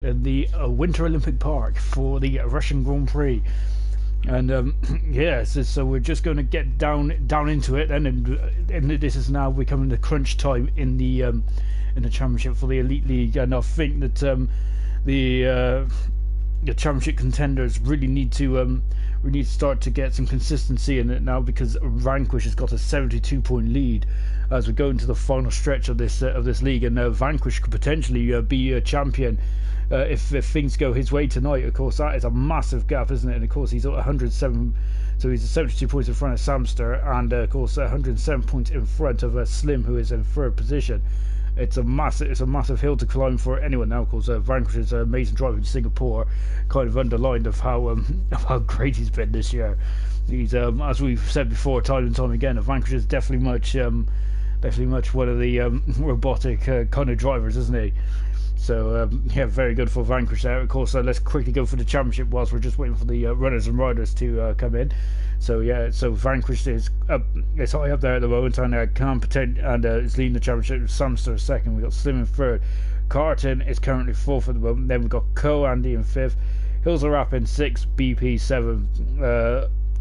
in the Winter Olympic Park for the Russian Grand Prix. And yeah, so we're just going to get down into it, and this is now becoming the crunch time in the championship for the Elite League, and I think that the uh, the championship contenders really need to start to get some consistency in it now, because Vanquish has got a 72-point lead as we go into the final stretch of this league, and Vanquish could potentially be a champion if things go his way tonight. Of course, that is a massive gap, isn't it? And of course, he's at 107, so he's 72 points in front of Samster, and of course, 107 points in front of Slim, who is in third position. It's a massive hill to climb for anyone now. Of course, Vanquish's amazing drive in Singapore kind of underlined of how great he's been this year. He's as we've said before, time and time again, Vanquish is definitely much one of the robotic kind of drivers, isn't he? So yeah, very good for Vanquish there. Of course, let's quickly go for the championship whilst we're just waiting for the runners and riders to come in. So yeah, so Vanquish is it's high up there at the moment, and can pretend, and is leading the championship. Samster second. We got Slim in third. Carton is currently fourth at the moment. Then we've got Co Andy in fifth. Hills are up in sixth. BP seventh.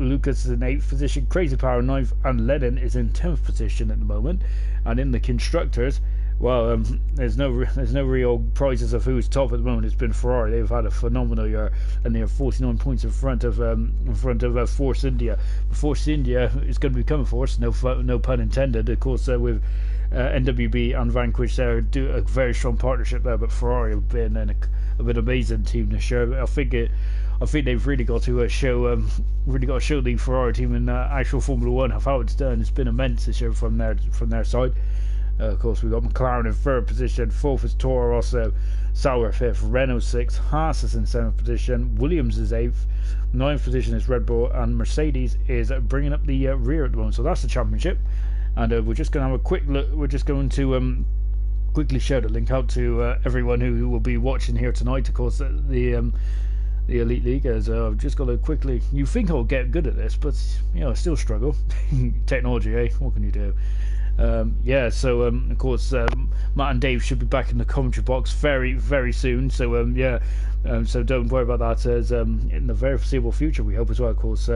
Lucas is in eighth position. Crazy Power ninth, and Ledden is in 10th position at the moment. And in the constructors, well, there's no real prizes of who's top at the moment. It's been Ferrari. They've had a phenomenal year, and they are 49 points in front of Force India. Force India is going to become a force. No pun intended. Of course, with NWB and Vanquish, there do a very strong partnership there. But Ferrari have been a bit amazing team this year. I think they've really got to show the Ferrari team in actual Formula One how it's done. It's been immense this year from their side. Of course, we've got McLaren in third position, fourth is Toro Rosso, Sauer fifth, Renault sixth, Haas is in seventh position, Williams is eighth, ninth position is Red Bull, and Mercedes is bringing up the rear at the moment. So that's the championship, and we're just going to have a quick look. We're just going to quickly share the link out to everyone who will be watching here tonight. Of course, the Elite League, as I've just got to quickly. You think I'll get good at this, but I still struggle. Technology, eh? What can you do? Yeah, so of course, Matt and Dave should be back in the commentary box very, very soon. So yeah, so don't worry about that. As in the very foreseeable future, we hope as well. Of course,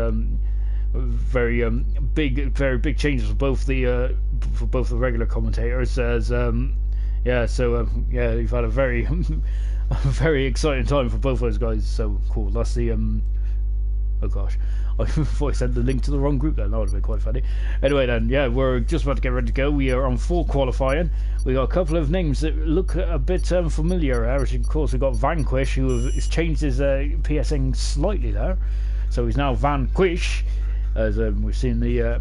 very big changes for both the regular commentators. As yeah, so yeah, we've had a very a very exciting time for both those guys. So cool. That's the oh gosh, I thought I sent the link to the wrong group then. That would have been quite funny. Anyway then, yeah, we're just about to get ready to go. We are on full qualifying. We got a couple of names that look a bit familiar. As of course, we've got Vanquish, who has changed his PSN slightly there. So he's now Vanquish. As we've seen the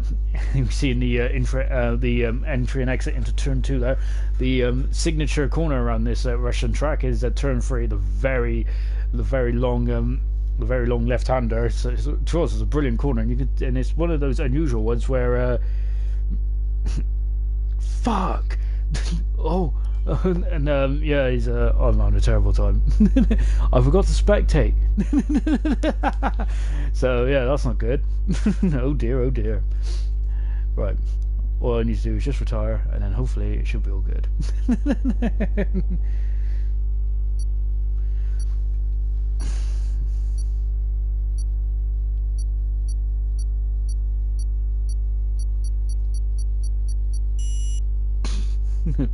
entry and exit into turn 2 there. The signature corner around this Russian track is turn 3, the very long left-hander. So to us, it's a brilliant corner, and it's one of those unusual ones where fuck oh and yeah, he's I'm having a terrible time. I forgot to spectate. So yeah, that's not good. Oh dear. Right, all I need to do is just retire, and then hopefully it should be all good.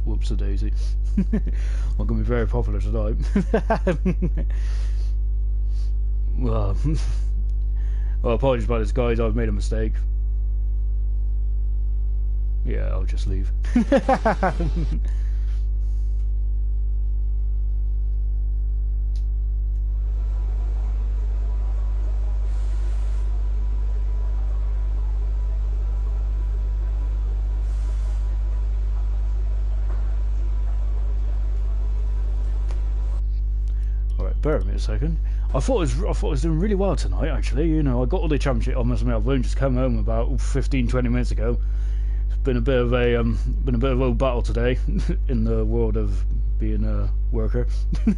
Whoops a daisy. I'm going to be very popular tonight. well, apologies about this, guys. I've made a mistake. Yeah, I'll just leave. Bear with me a second. I thought it was doing really well tonight, actually. I got all the championship. I must admit, I've only just come home about 15-20 minutes ago. It's been a bit of a old battle today in the world of being a worker.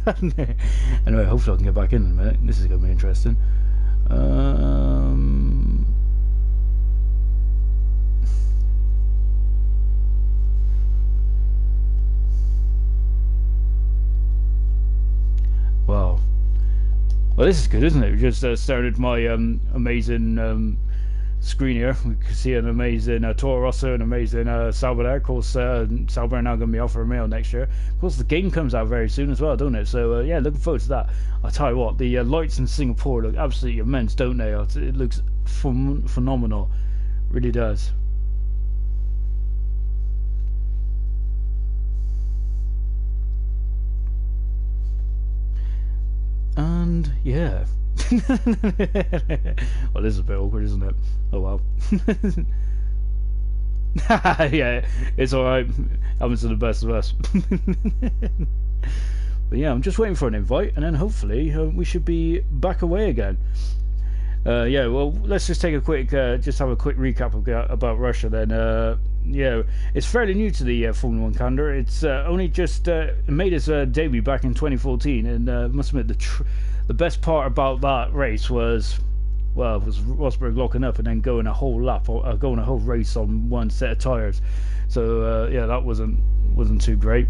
Anyway, hopefully I can get back in a minute. This is going to be interesting. Well, this is good, isn't it? We just started my amazing screen here. We can see an amazing Toro Rosso, an amazing Sauber there. Of course, Sauber are now going to be Alfa Romeo next year. Of course, the game comes out very soon as well, don't it? So, yeah, looking forward to that. I'll tell you what, the lights in Singapore look absolutely immense, don't they? It looks phenomenal. It really does. And yeah. Well, this is a bit awkward, isn't it? Oh well. Yeah, it's alright. Happens to the best of us. But yeah, I'm just waiting for an invite, and then hopefully we should be back away again. Yeah, well, let's just take a quick, just have a quick recap about Russia then. Yeah, it's fairly new to the Formula 1 calendar. It's only just made its debut back in 2014, and must admit the best part about that race was, well, was Rosberg locking up and then going a whole lap, or going a whole race on one set of tires. So yeah, that wasn't too great.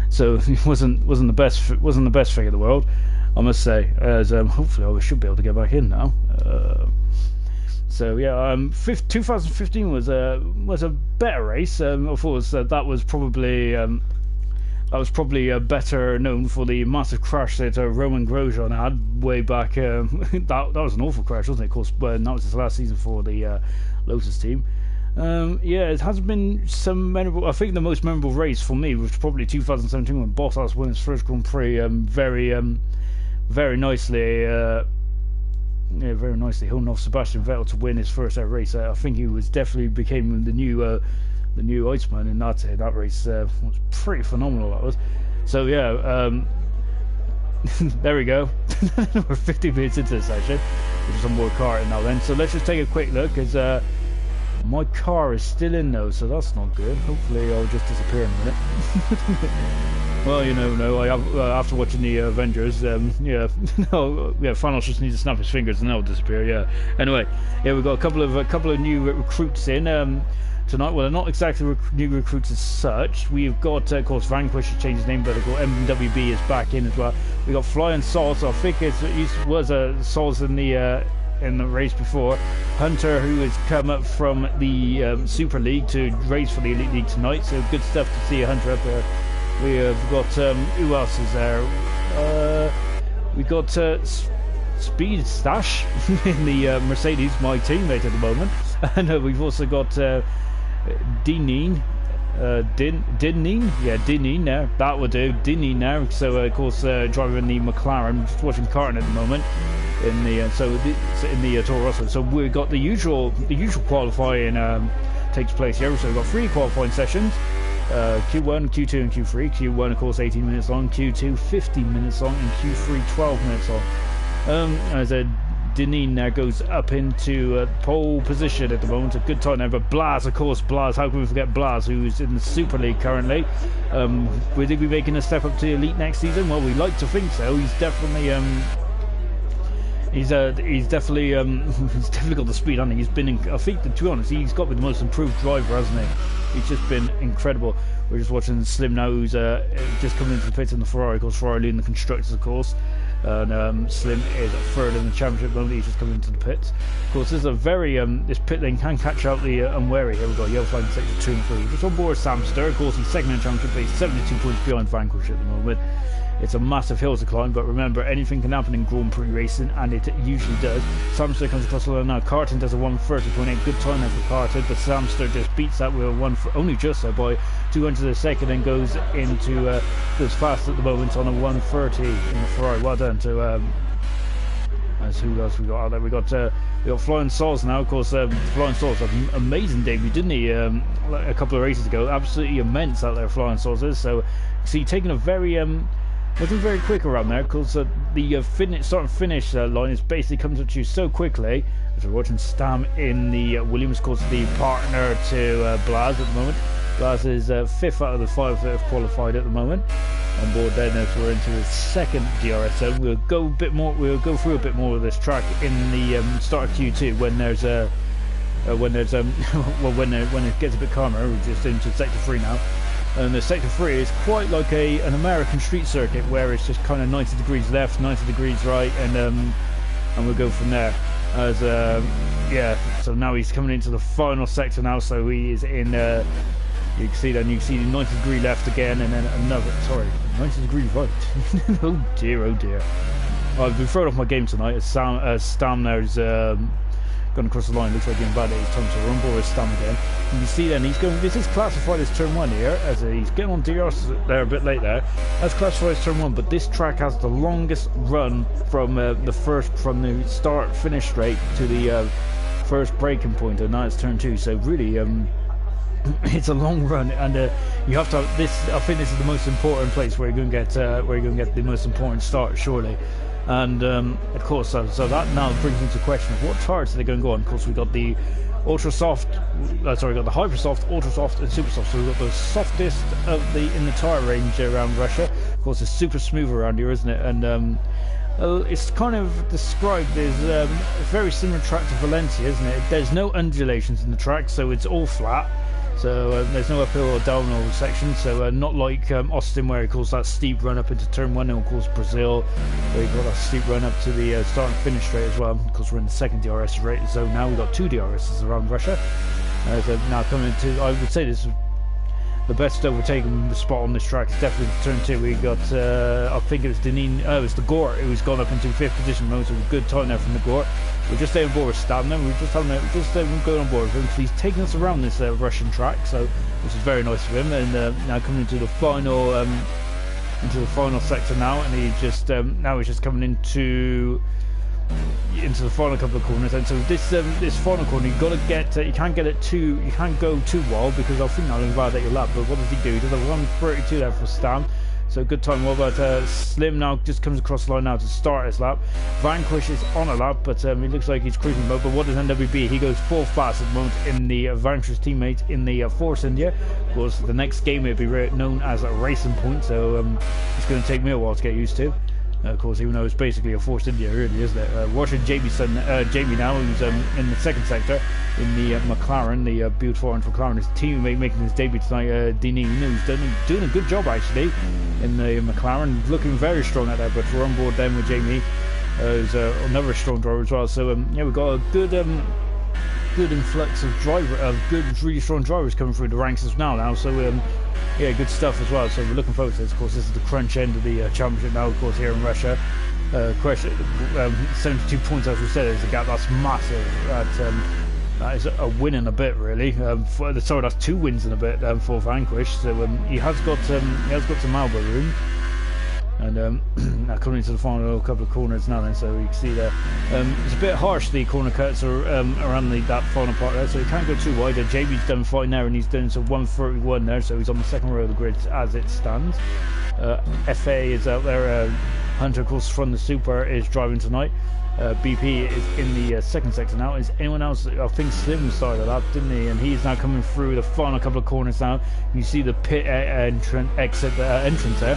So it wasn't the best thing in the world, I must say. As hopefully I should be able to get back in now. So yeah, 2015 was a better race. Of course, that was probably better known for the massive crash that Roman Grosjean had way back. That was an awful crash, wasn't it? Of course, when that was his last season for the Lotus team. Yeah, it has been some memorable. I think the most memorable race for me was probably 2017 when Bottas won his first Grand Prix. Very nicely. Yeah, very nicely holding off Sebastian Vettel to win his first ever race. I think he definitely became the new Iceman in that race. Was pretty phenomenal, that was. So yeah, there we go. We're 50 minutes into the session, which is on board car now then. So let's just take a quick look, as my car is still in though, so that's not good. Hopefully I'll just disappear in a minute. Well, you never know. I have, after watching the Avengers, yeah, no, yeah, Thanos just needs to snap his fingers and they'll disappear. Yeah. Anyway, yeah, we've got a couple of new recruits in tonight. Well, they're not exactly new recruits as such. We've got, of course, Vanquish has changed his name, but of course, MWB is back in as well. We got Flying Sauce. I think it was a Sauce in the race before. Hunter, who has come up from the Super League to race for the Elite League tonight. So good stuff to see Hunter up there. We have got, who else is there? We got Speed Stash in the Mercedes, my teammate at the moment. And we've also got Dineen. Dineen? Yeah, Dineen now. That would do. Dineen now. So, of course, driving the McLaren, just watching karting at the moment. In the in the Toro Rosso. So we've got the usual qualifying takes place here. So we've got 3 qualifying sessions. Q1, Q2 and Q3. Q1 of course 18 minutes long, Q2 15 minutes long, and Q3 12 minutes long. As Dineen now goes up into pole position at the moment. A good time there, but Blas, of course, how can we forget Blas, who's in the Super League currently. Will he be making a step up to Elite next season? Well, we like to think so. He's definitely he's definitely got the speed. I think he's been I think, to be honest, he's got to be the most improved driver, hasn't he? He's just been incredible. We're just watching Slim now, who's just coming into the pits in the Ferrari. Of course, Ferrari leading the constructors, of course. And Slim is third in the championship at the moment. He's just coming into the pits. Of course, this is a very this pit lane can catch out the unwary. Here we go, yellow flag in sector 2 and 3. Just on board Samster. Of course, he's second in the championship, but he's 72 points behind Vanquish at the moment. It's a massive hill to climb, but remember, anything can happen in Grand Prix racing, and it usually does. Samster comes across the line now. Carton does a 1:30.8, good time there for Carton, but Samster just beats that with only just so by 200 a second, and goes fast at the moment on a 1:30 in the Ferrari. Well done to as who else we got out there? We got Flying Sauce now. Of course, Flying Sauce had an amazing debut, didn't he? A couple of races ago, absolutely immense out there. Flying Sauce is so. See, taking a very wasn't very quick around there, because the start and finish line is basically comes at you so quickly. As we're watching Stam in the Williams, of course, the partner to Blas at the moment. Blas is 5th out of the 5 that have qualified at the moment. On board then, as we're into the second DRS zone, we'll go through a bit more of this track in the start of Q2 when there's when it gets a bit calmer. We're just into sector 3 now. And the Sector 3 is quite like an American street circuit where it's just kind of 90 degrees left, 90 degrees right, and we'll go from there. As yeah, so now he's coming into the final sector now, so he is in, you can see that, and you can see 90 degree left again, and then another, sorry, 90 degree right. Oh dear, oh dear. I've been thrown off my game tonight as Stam now is gone across the line. Looks like getting bad. It's time to run board Stam again. You can see then he's going, this is classified as turn 1 here, as he's getting on DRS there a bit late there. That's classified as turn 1, but this track has the longest run from from the start finish straight to the first braking point, and now it's turn 2, so really it's a long run, and you have to this. I think this is the most important place where you're going to get the most important start, surely. And of course, so that now brings into question of what tires are they going to go on. Of course, we got the ultra soft, sorry, we got the hyper soft, ultra soft, and super soft. So we've got the softest of in the tire range around Russia. Of course, it's super smooth around here, isn't it? And it's kind of described as very similar track to Valencia, isn't it? There's no undulations in the track, so it's all flat. So there's no uphill or downhill section, so not like Austin, where it calls that steep run up into turn 1, and of course Brazil, where you've got that steep run up to the start and finish straight as well, because we're in the second DRS rate zone now. We've got 2 DRSs around Russia. So now coming to, I would say this is the best overtaking spot on this track is definitely turn 2. We got, I think it was Denin, it was the Gort who's gone up into 5th position. Most of a good time there from the Gort. We're just staying on board with Stan, and we're just going on board with him. So he's taking us around this Russian track, so which is very nice of him. And now coming into the final sector now, and he just now he's just coming into the final couple of corners. And so this final corner, you've got to get, you can't go too wild, because I think that'll invalidate your lap. But what does he do? He does a 1:32 there for Stan. So good time. What about Slim now just comes across the line now to start his lap. Vanquish is on a lap, but it looks like he's cruising mode. But what does NWB? He goes full fast at the moment in the Vanquish's teammate in the Force India. Of course, the next game will be known as a Racing Point, so it's going to take me a while to get used to. Of course, even though it's basically a Force India, really, isn't it? Watching Jamie now, who's in the second sector in the McLaren, the beautiful orange McLaren. His teammate making his debut tonight, Dini, who's doing a good job actually in the McLaren, looking very strong at that. But we're on board then with Jamie, who's another strong driver as well. So yeah, we've got a good influx of really strong drivers coming through the ranks as now. So yeah, good stuff as well. So we're looking forward to this. Of course, this is the crunch end of the championship now. Of course, here in Russia, 72 points, as we said, is a gap that's massive. That is a win and a bit, really. Sorry, that's 2 wins and a bit for Vanquish. So he has got some elbow room. And now coming into the final couple of corners now, then, so you can see there it's a bit harsh, the corner cuts are around that final part there, so you can't go too wide. JB's done fine there, and he's done some 1:31 there, so he's on the second row of the grid as it stands. FA is out there. Hunter, of course, from the Super is driving tonight. BP is in the second sector now. Is anyone else? I think Slim started that, didn't he? And he's now coming through the final couple of corners now. You see the pit entrance there.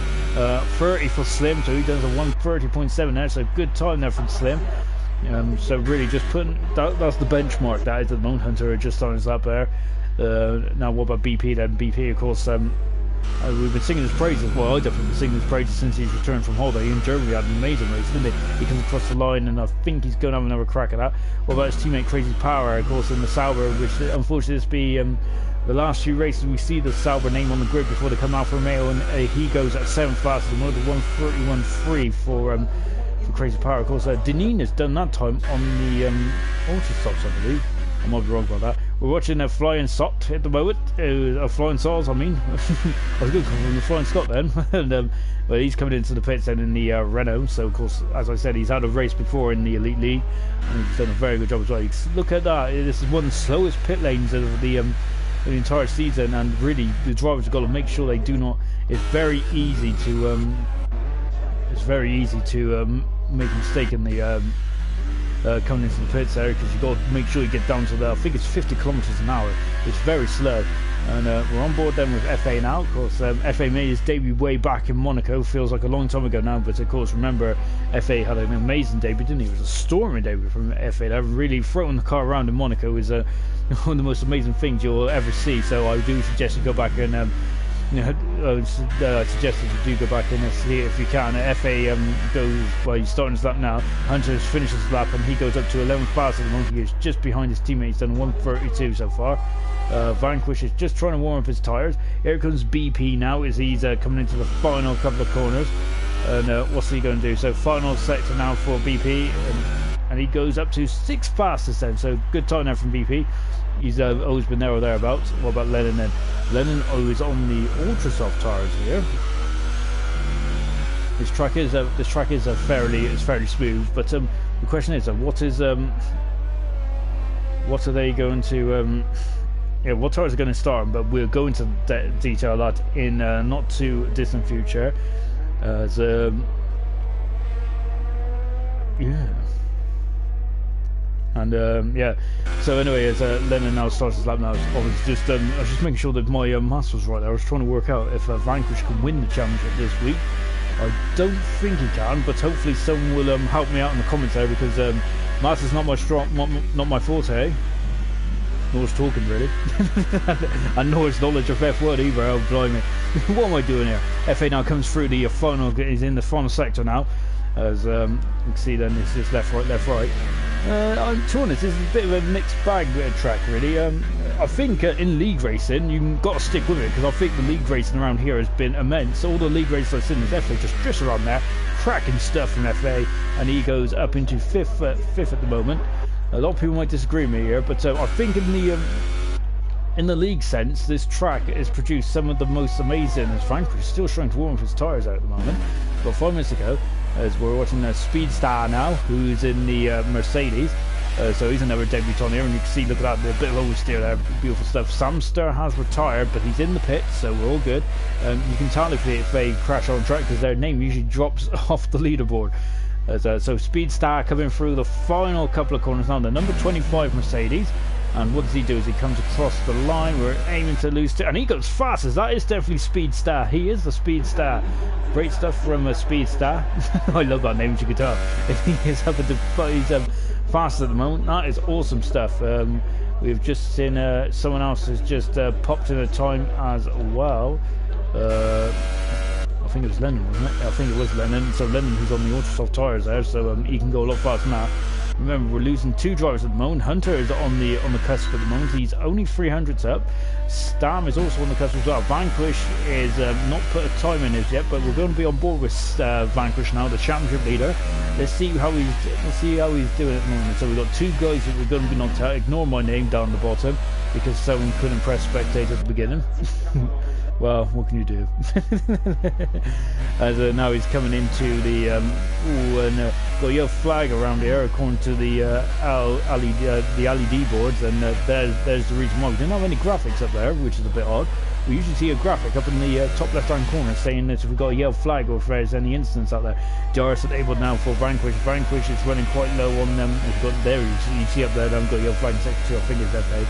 30 for Slim, so he does a 1:30.7 there. So good time there from Slim. So really just putting that's the benchmark that is at the moment. Hunter just on his lap there. Now what about BP then? BP, of course. We've been singing his praises. Well, I've definitely been singing his praises since he's returned from holiday in Germany. He had an amazing race, didn't he? He comes across the line, and I think he's going to have another crack at that. What about his teammate Crazy Power, of course, in the Sauber, which unfortunately this be the last few races we see the Sauber name on the grid before they come out for Romeo, and he goes at 7th fastest, and another 1:31.3 for Crazy Power. Of course, Denin has done that time on the ultra stops, I believe. I might be wrong about that. We're watching a Flying Sot at the moment. Flying Sols, I mean. I was going to call him the Flying Scott then. And, but he's coming into the pits then in the Renault. So, of course, as I said, he's had a race before in the Elite League, and he's done a very good job as well. Look at that. This is one of the slowest pit lanes of the entire season, and really the drivers have got to make sure they do not. It's very easy to make a mistake in the coming into the pits there, because you've got to make sure you get down to the, I think it's 50 kilometers an hour. It's very slow. And we're on board then with FA now. Of course, FA made his debut way back in Monaco. Feels like a long time ago now, but of course, remember, FA had an amazing debut, didn't he? It was a storming debut from FA. They're really throwing the car around in Monaco is one of the most amazing things you'll ever see. So I do suggest you go back and I suggested you do go back in and see it if you can. FA goes, well, he's starting his lap now. Hunter finishes his lap and he goes up to 11th fast at the moment. He is just behind his teammate. He's done 1:32 so far. Vanquish is just trying to warm up his tyres. Here comes BP now as he's coming into the final couple of corners. And what's he going to do? So final sector now for BP, and he goes up to 6th fastest then. So good time now from BP. He's always been there or thereabouts. What about Lennon then? Lennon is on the ultra soft tyres here. This track is fairly smooth, but the question is, what are they going to? What tyres are going to start? But we'll go into detail that in not too distant future. So anyway, as Lennon now starts his lap now, I was just making sure that my maths was right there. I was trying to work out if Vanquish can win the championship this week. I don't think he can, but hopefully someone will help me out in the comments there, because maths is not not my forte. Nor is talking really, and nor is knowledge of F1 either. Oh blimey, what am I doing here? FA now comes through the final. He's in the final sector now. As you can see, then it's just left, right. I'm to be honest, this is a bit of a mixed bag track, really. I think in league racing, you've got to stick with it, because I think the league racing around here has been immense. All the league races I've seen is FA just around there, cracking stuff from FA, and he goes up into fifth at the moment. A lot of people might disagree with me here, but I think in the league sense, this track has produced some of the most amazing. As Vanquish is still trying to warm up his tyres out at the moment. About 5 minutes ago, as we're watching Speedstar now, who's in the Mercedes. So he's another debutant here, and you can see, look at that, a bit of oversteer there, beautiful stuff. Samster has retired, but he's in the pit, so we're all good. You can tell if they crash on track, because their name usually drops off the leaderboard. So Speedstar coming through the final couple of corners now, the number 25 Mercedes. And what does he do? Is he comes across the line. We're aiming to lose to, and he goes fast. As that is definitely Speedstar. He is the Speedstar. Great stuff from Speedstar. I love that name, as you can tell. He is up at he's fast at the moment. That is awesome stuff. We've just seen someone else has just popped in a time as well. I think it was Lennon, wasn't it? I think it was Lennon. So Lennon, who's on the ultra soft tyres there, so he can go a lot faster than that. Remember, we're losing 2 drivers at the moment. Hunter is on the cusp at the moment. He's only 300s up. Stam is also on the cusp as well. Vanquish is not put a time in it yet, but we're going to be on board with Vanquish now, the championship leader. Let's see how he's doing at the moment. So we've got 2 guys that we're going to be knocked out. Ignore my name down the bottom, because someone couldn't press spectate at the beginning. Well, what can you do? As now he's coming into the got a yellow flag around here according to the LED boards, and there's the reason why we didn't have any graphics up there, which is a bit odd. We usually see a graphic up in the top left hand corner saying that if we've got a yellow flag or if there's any incidents out there. DRS enabled now for Vanquish. Vanquish is running quite low on them. We've got there, you see up there, they've got a yellow flag in sector 2. I think it's FA.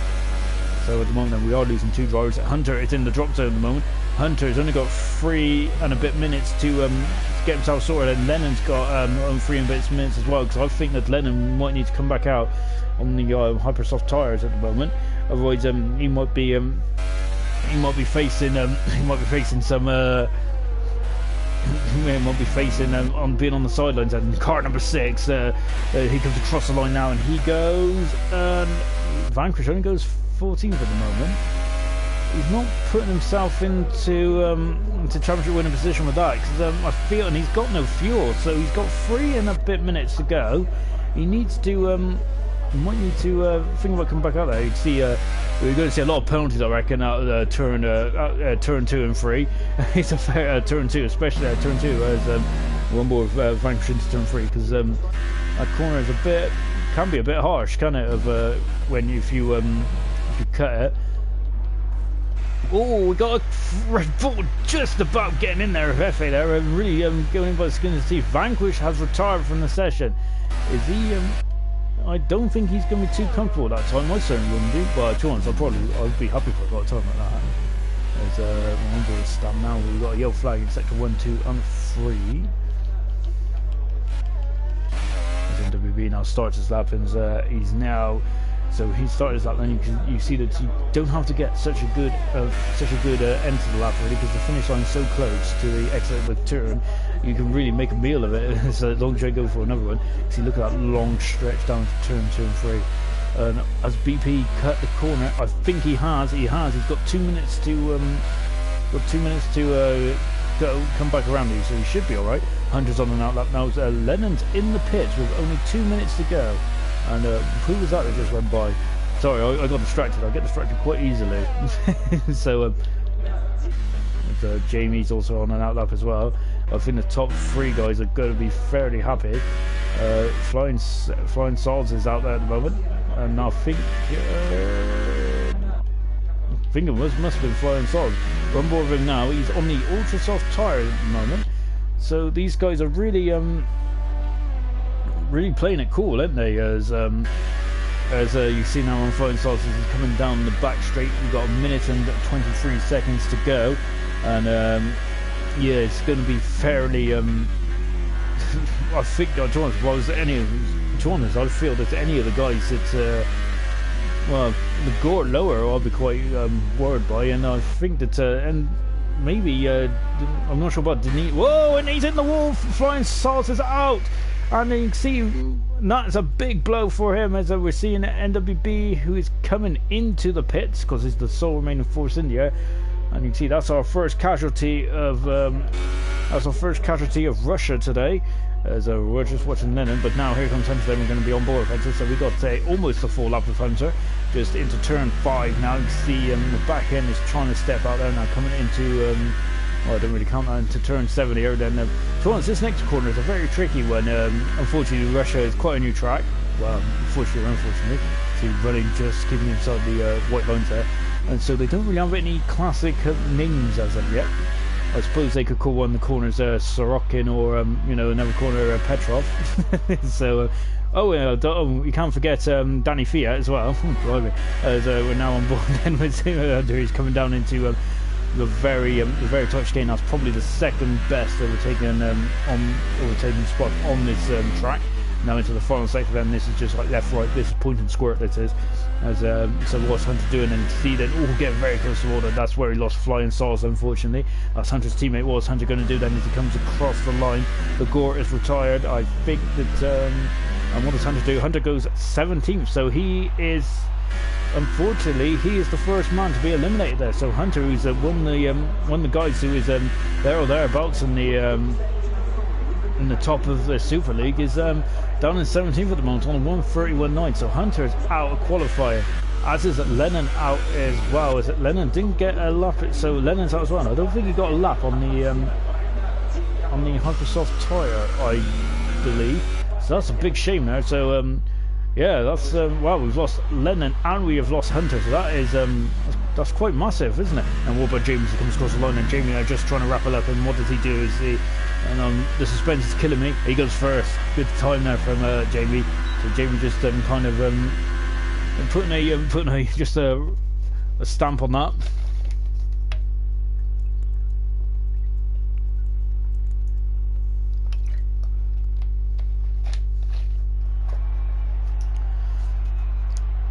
So at the moment we are losing 2 drivers. Hunter is in the drop zone at the moment. Hunter has only got 3 and a bit minutes to get himself sorted, and Lennon's got 3 and a bit minutes as well, because I think that Lennon might need to come back out on the hypersoft tyres at the moment. Otherwise, he might be facing some. He might be facing on being on the sidelines. And car number 6, he comes across the line now, and he goes. Vanquish only goes 14th at the moment. He's not putting himself into championship winning position with that, because I feel, and he's got no fuel, so he's got 3 and a bit minutes to go. He needs to might need to think about coming back out there. You can see we're going to see a lot of penalties, I reckon, out of turn 2 and 3. It's a fair turn 2, especially turn 2, as we're on board with Vanquish into turn 3, because that corner is can be a bit harsh, can it? Of when if you cut it. Oh, we got a Red Bull just about getting in there with FA there, really going in by the skin of his teeth. Vanquish has retired from the session. Is he? I don't think he's going to be too comfortable at that time. I certainly wouldn't be, but to be honest, I'd be happy if I got a time like that. There's on board stand now. We've got a yellow flag in sector 1, 2, and 3. As NWB now starts his lap, and he's now So he started his lap, and you see that you don't have to get such a good end to the lap really, because the finish line is so close to the exit of the turn. You can really make a meal of it. So long try go for another one. See, look at that long stretch down to turn 2 and 3. And as BP cut the corner, I think he has. He's got 2 minutes to come back around you, so he should be all right. Hunter's on an out lap now. Lennon's in the pits with only 2 minutes to go. And who was that just went by? Sorry, I got distracted. I get distracted quite easily. So Jamie's also on an out lap as well. I think the top 3 guys are going to be fairly happy. Flying Swords is out there at the moment, and I think it must have been Flying Swords. We're on board with him now. He's on the ultra soft tyre at the moment, so these guys are really playing it cool, aren't they? As you see now on Flying Swords, he's coming down the back straight. We've got 1 minute and 23 seconds to go, and yeah, it's going to be fairly. I think, to be honest, I feel that any of the guys that, well, the Gore lower, I'll be quite worried by, and I think that, and maybe, I'm not sure about Denis. Whoa, and he's in the wall. Flying Swords is out, and you can see that's a big blow for him, as we're seeing NWB, who is coming into the pits because he's the sole remaining force in the air. And you can see that's our first casualty of Russia today. As we're just watching Lennon, but now here comes Hunter. Then we're going to be on board with Hunter. So we got almost a full lap of Hunter, just into turn 5 now. You can see the back end is trying to step out there now, coming into. Well, I don't really count that into turn 7 here. Then, this next corner is a very tricky one. Unfortunately, Russia is quite a new track. Well, unfortunately, so he's running, just keeping inside the white lines there. And so they don't really have any classic names as of yet. I suppose they could call one of the corners Sorokin, or another corner Petrov. So, you can't forget Danny Fiat as well. As we're now on board, then with he's coming down into the very tight chicane. That's probably the second best overtaking spot on this track. Now into the final sector, then this is just like left, right. This is point and squirt. This is. So what's Hunter doing, and see then getting very close to water. That's where he lost Flying Swords, unfortunately. That's Hunter's teammate. What's Hunter going to do then as he comes across the line? The Gore is retired. I think that and what does Hunter do? Hunter goes 17th, so he is, unfortunately, he is the first man to be eliminated there. So Hunter, who's one of the guys who is there or thereabouts in the top of the Super League, is down in 17th at the moment on a 1:31.9. So Hunter is out of qualifier, as is Lennon out as well. As Lennon didn't get a lap, so Lennon's out as well. I don't think he got a lap on the Hypersoft tyre, I believe. So that's a big shame there. So yeah, that's well, we've lost Lennon and we have lost Hunter. So that is that's quite massive, isn't it? And what about James? He comes across the line, and Jamie are just trying to wrap it up. And what does he do? Is he, and the suspense is killing me. He goes first. Good time there from Jamie. So Jamie just kind of putting a just a stamp on that.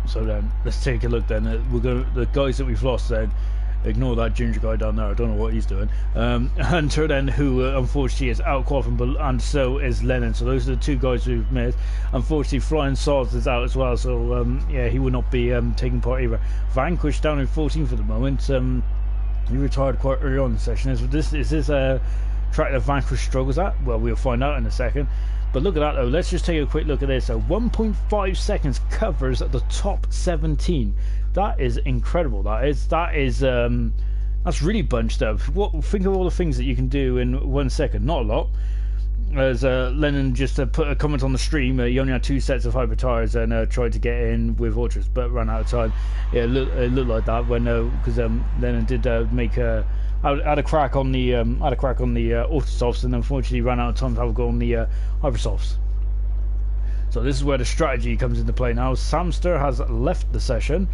So then let's take a look. Then the guys that we've lost. Then ignore that ginger guy down there. I don't know what he's doing. Hunter then, who unfortunately is out qualifying, and so is Lennon. So those are the two guys we've missed. Unfortunately, Flying Swords is out as well. So yeah, he will not be taking part either. Vanquish down in 14th at the moment. He retired quite early on in the session. Is this a track that Vanquish struggles at? Well, we'll find out in a second. But look at that though. Let's just take a quick look at this. So 1.5 seconds covers the top 17. That is incredible. That's really bunched up. Think of all the things that you can do in 1 second. Not a lot. As Lennon just put a comment on the stream, he only had 2 sets of hyper tires and tried to get in with ultras, but ran out of time. Yeah, it looked like that when because Lennon did make had a crack on the autosofts, and unfortunately ran out of time to have a go on the hypersofts. So this is where the strategy comes into play now. Samster has left the session.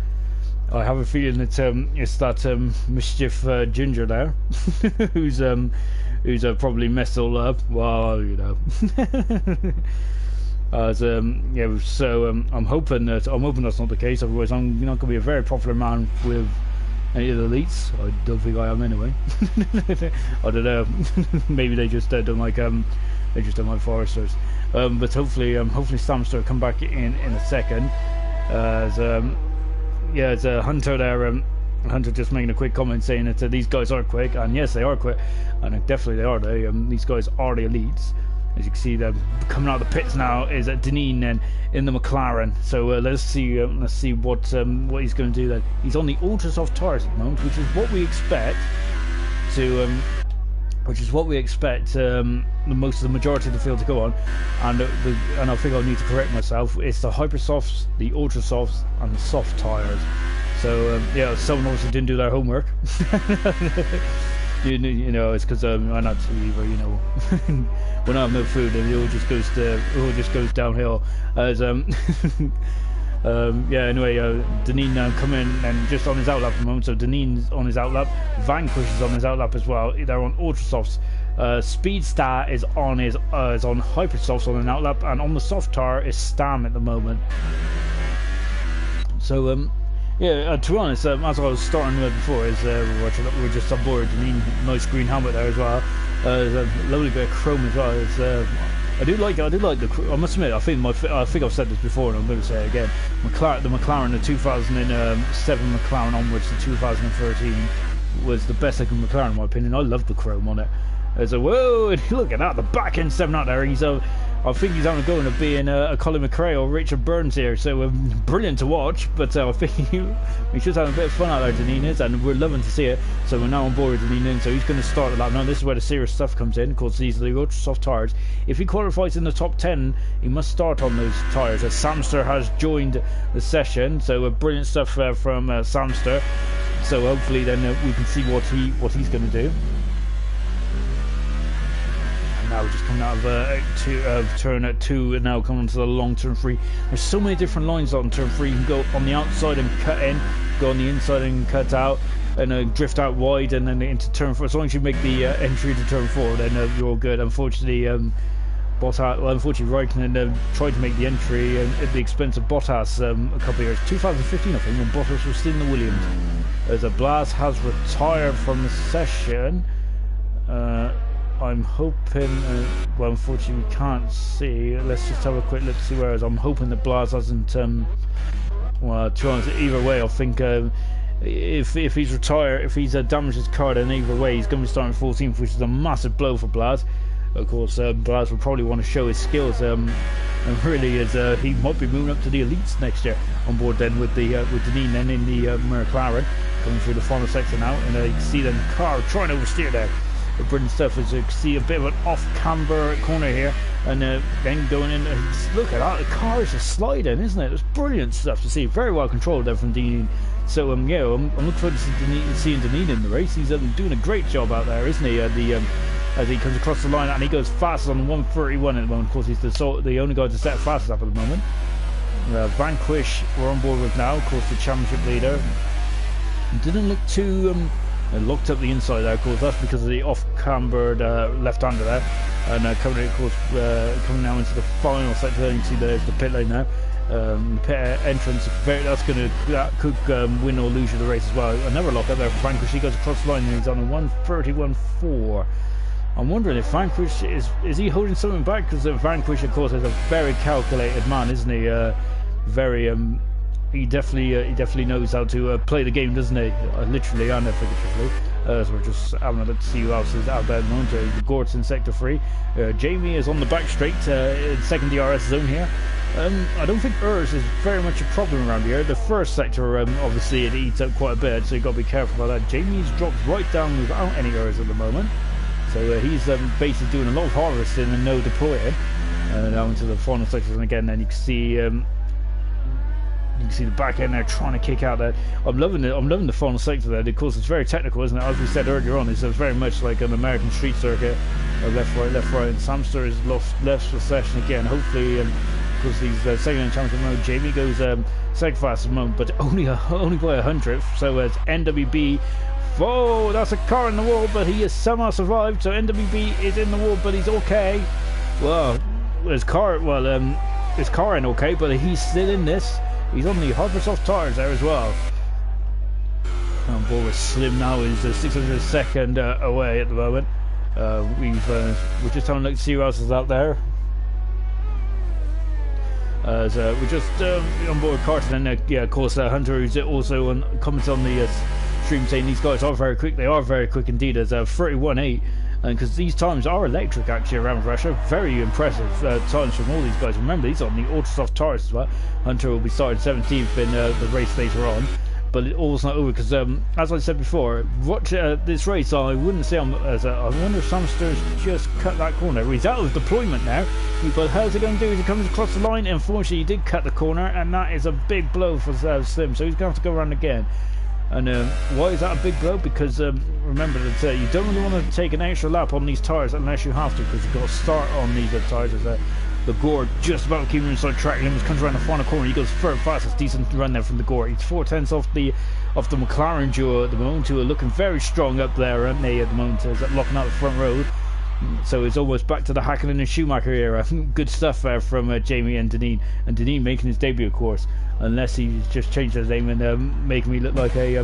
I have a feeling it's that mischief ginger there, who's probably messed all up. Well, you know. Yeah, so I'm hoping that's not the case. Otherwise, I'm not going to be a very popular man with any of the elites. I don't think I am anyway. I don't know. Maybe they just don't like foresters. But hopefully Samster will come back in a second. As Hunter there. Hunter just making a quick comment saying that these guys are quick, and yes, they are quick, and definitely they are. These guys are the elites. As you can see, they're coming out of the pits now. Is Deneen then in the McLaren? So let's see what he's going to do. Then he's on the ultra soft tires at the moment, which is what we expect the majority of the field to go on. And I think I'll need to correct myself. It's the hyper softs, the ultra softs, and the soft tires. So yeah, someone obviously didn't do their homework. You know, it's because I'm not too either. You know, when I have no food, it all just goes downhill. As yeah. Anyway, Deneen now coming and just on his outlap at the moment. So Deneen's on his outlap. Vanquish is on his outlap as well. They're on ultra softs. Speedstar is on hyper softs on an outlap, and on the soft tire is Stam at the moment. So yeah, to be honest, as I was starting with before, we're just on board. Nice green helmet there as well. There's a lovely bit of chrome as well. I do like the. I must admit, I think I've said this before, and I'm going to say it again. The McLaren, the 2007 McLaren onwards to 2013 was the best looking McLaren in my opinion. I love the chrome on it. There's a whoa, and look at that, the back end 7 out there. I think he's having a go at being a Colin McRae or Richard Burns here, so brilliant to watch. But I think he's just having a bit of fun out there, Deneen is, and we're loving to see it. So we're now on board with Deneen, so he's going to start the lap. Now this is where the serious stuff comes in. Of course, these are the ultra soft tyres. If he qualifies in the top 10, he must start on those tyres. As Samster has joined the session, so brilliant stuff from Samster. So hopefully then we can see what he's going to do. Now we're just coming out of turn 2 and now coming to the long turn 3. There's so many different lines on turn 3. You can go on the outside and cut in, go on the inside and cut out, and drift out wide and then into turn 4. As long as you make the entry to turn 4, then you're all good. Unfortunately, Raikkonen tried to make the entry at the expense of Bottas a couple of years. 2015, I think, when Bottas was still in the Williams. As Blas has retired from the session. I'm hoping, well, unfortunately we can't see. Let's just have a quick look to see where it is. I'm hoping that Blas hasn't, well, to be honest, either way, I think if he's retired, if he's damaged his car, then either way he's going to be starting 14th, which is a massive blow for Blas. Of course, Blas will probably want to show his skills, and really he might be moving up to the elites next year on board then with Deneen then in the McLaren coming through the final section now, and you can see the car trying to oversteer there. Brilliant stuff. As you can see a bit of an off-camber corner here, and then going in. Look at that, the car is just sliding, isn't it? It's brilliant stuff to see. Very well controlled there from Deneen. So yeah, I'm looking forward to seeing Deneen in the race. He's doing a great job out there, isn't he? As he comes across the line and he goes fastest on 131 at the moment. Of course, he's the only guy to set fastest up at the moment. Vanquish we're on board with now. Of course, the championship leader. Didn't look too. Locked up the inside there, of course. That's because of the off-cambered left-hander there, and coming, of course, coming now into the final sector. You can see there's the pit lane now. The pit entrance. That could win or lose you the race as well. Another lock up there for Vanquish. He goes across the line and he's on a 131.4. I'm wondering if Vanquish is he holding something back, because Vanquish, of course, is a very calculated man, isn't he? Very He definitely knows how to play the game, doesn't he? Literally and figuratively. So we're just having a look to see who else is out there at the moment. Gort's in sector 3. Jamie is on the back straight in second DRS zone here. I don't think ERS is very much a problem around here. The first sector, obviously, it eats up quite a bit, so you've got to be careful about that. Jamie's dropped right down without any ERS at the moment. So he's basically doing a lot of harvesting and no deploying. Now into the final sectors, and again, then you can see. You can see the back end there trying to kick out there. I'm loving it. I'm loving the final sector there. Of course, it's very technical, isn't it? As we said earlier on, it's very much like an American street circuit. Left, right, left, right. And Samster is left for session again. Hopefully, because he's second in championship mode. Jamie goes second fastest at the moment, but only by 100th. So it's NWB. Whoa, that's a car in the wall, but he has somehow survived. So NWB is in the wall, but he's okay. Well, his car. Well, his car in okay, but he's still in this. He's on the Hypersoft tyres there as well. On board with Slim now is 602nd away at the moment. We're just having a look to see who else is out there. So we're just on board Carton, and yeah, of course Hunter, who's also comments on the stream, saying these guys are very quick. They are very quick indeed. As 31.8, and because these times are electric actually around Russia, very impressive times from all these guys. Remember, these are on the Ultrasoft tyres as well. Hunter will be starting 17th in the race later on. But it all's not over because, as I said before, watch this race. I wouldn't say I wonder if Samster's just cut that corner. He's out of deployment now. But how's he going to do? He comes across the line. Unfortunately, he did cut the corner, and that is a big blow for Slim. So he's going to have to go around again. And why is that a big blow? Because remember that you don't really want to take an extra lap on these tyres unless you have to, because you've got to start on these tyres. The Gore just about keeping him inside track limits, comes around the final corner. He goes third fastest, decent run there from the Gore. He's 4/10 off the McLaren duo at the moment, who are looking very strong up there, aren't they, at the moment, locking out the front road. So it's almost back to the Hakkinen and Schumacher era. Good stuff from Jamie and Deneen. And Deneen making his debut, of course, unless he's just changed his name and making me look like a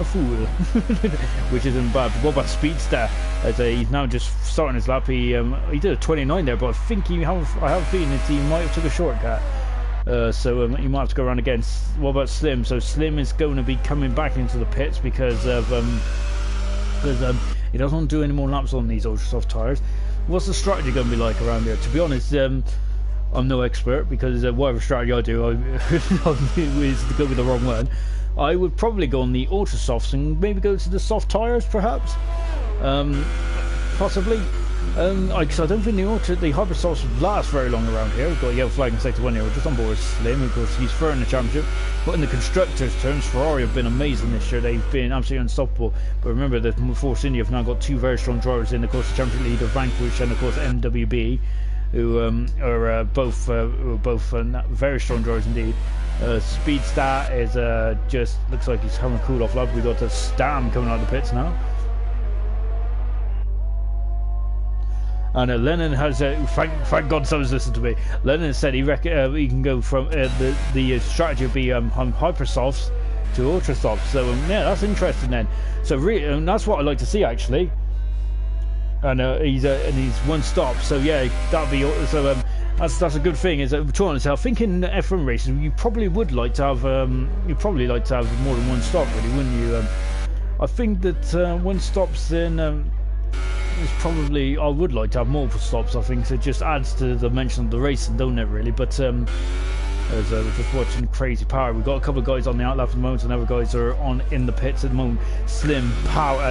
fool, which isn't bad. But what about Speedster? As he's now just starting his lap. He did a 29 there, but I think I have a feeling that he might have took a shortcut. So he might have to go around again. What about Slim? So Slim is going to be coming back into the pits because he doesn't want to do any more laps on these Ultrasoft tyres. What's the strategy going to be like around here? To be honest, I'm no expert, because whatever strategy I do, is to go with the wrong one. I would probably go on the Ultrasofts and maybe go to the soft tyres, perhaps. Possibly. Because I don't think the Hypersofts last very long around here. We've got a yellow flag in sector 1 here. We're just on board with Slim. Of course, he's third in the championship. But in the constructors' terms, Ferrari have been amazing this year. They've been absolutely unstoppable. But remember that Force India have now got two very strong drivers in, of course, the championship leader Vanquish and, of course, MWB, who are both very strong drivers indeed. Speedstar is just looks like he's having a cool off lap. We've got Stam coming out of the pits now. And Lennon has, thank God someone's listened to me. Lennon said he can go from the strategy would be Hypersofts to Ultrasofts. So yeah, that's interesting then. So really, that's what I like to see actually. And he's one stop. So yeah, that'd be so. That's a good thing. Is to be honest, I think in F1 racing you probably would like to have more than one stop, really, wouldn't you? I think that one stops in. It's probably, I would like to have multiple stops. I think it just adds to the dimension of the racing, don't it, really? But as we're just watching Crazy Power, we've got a couple of guys on the outlap at the moment, and other guys are in the pits at the moment. Slim,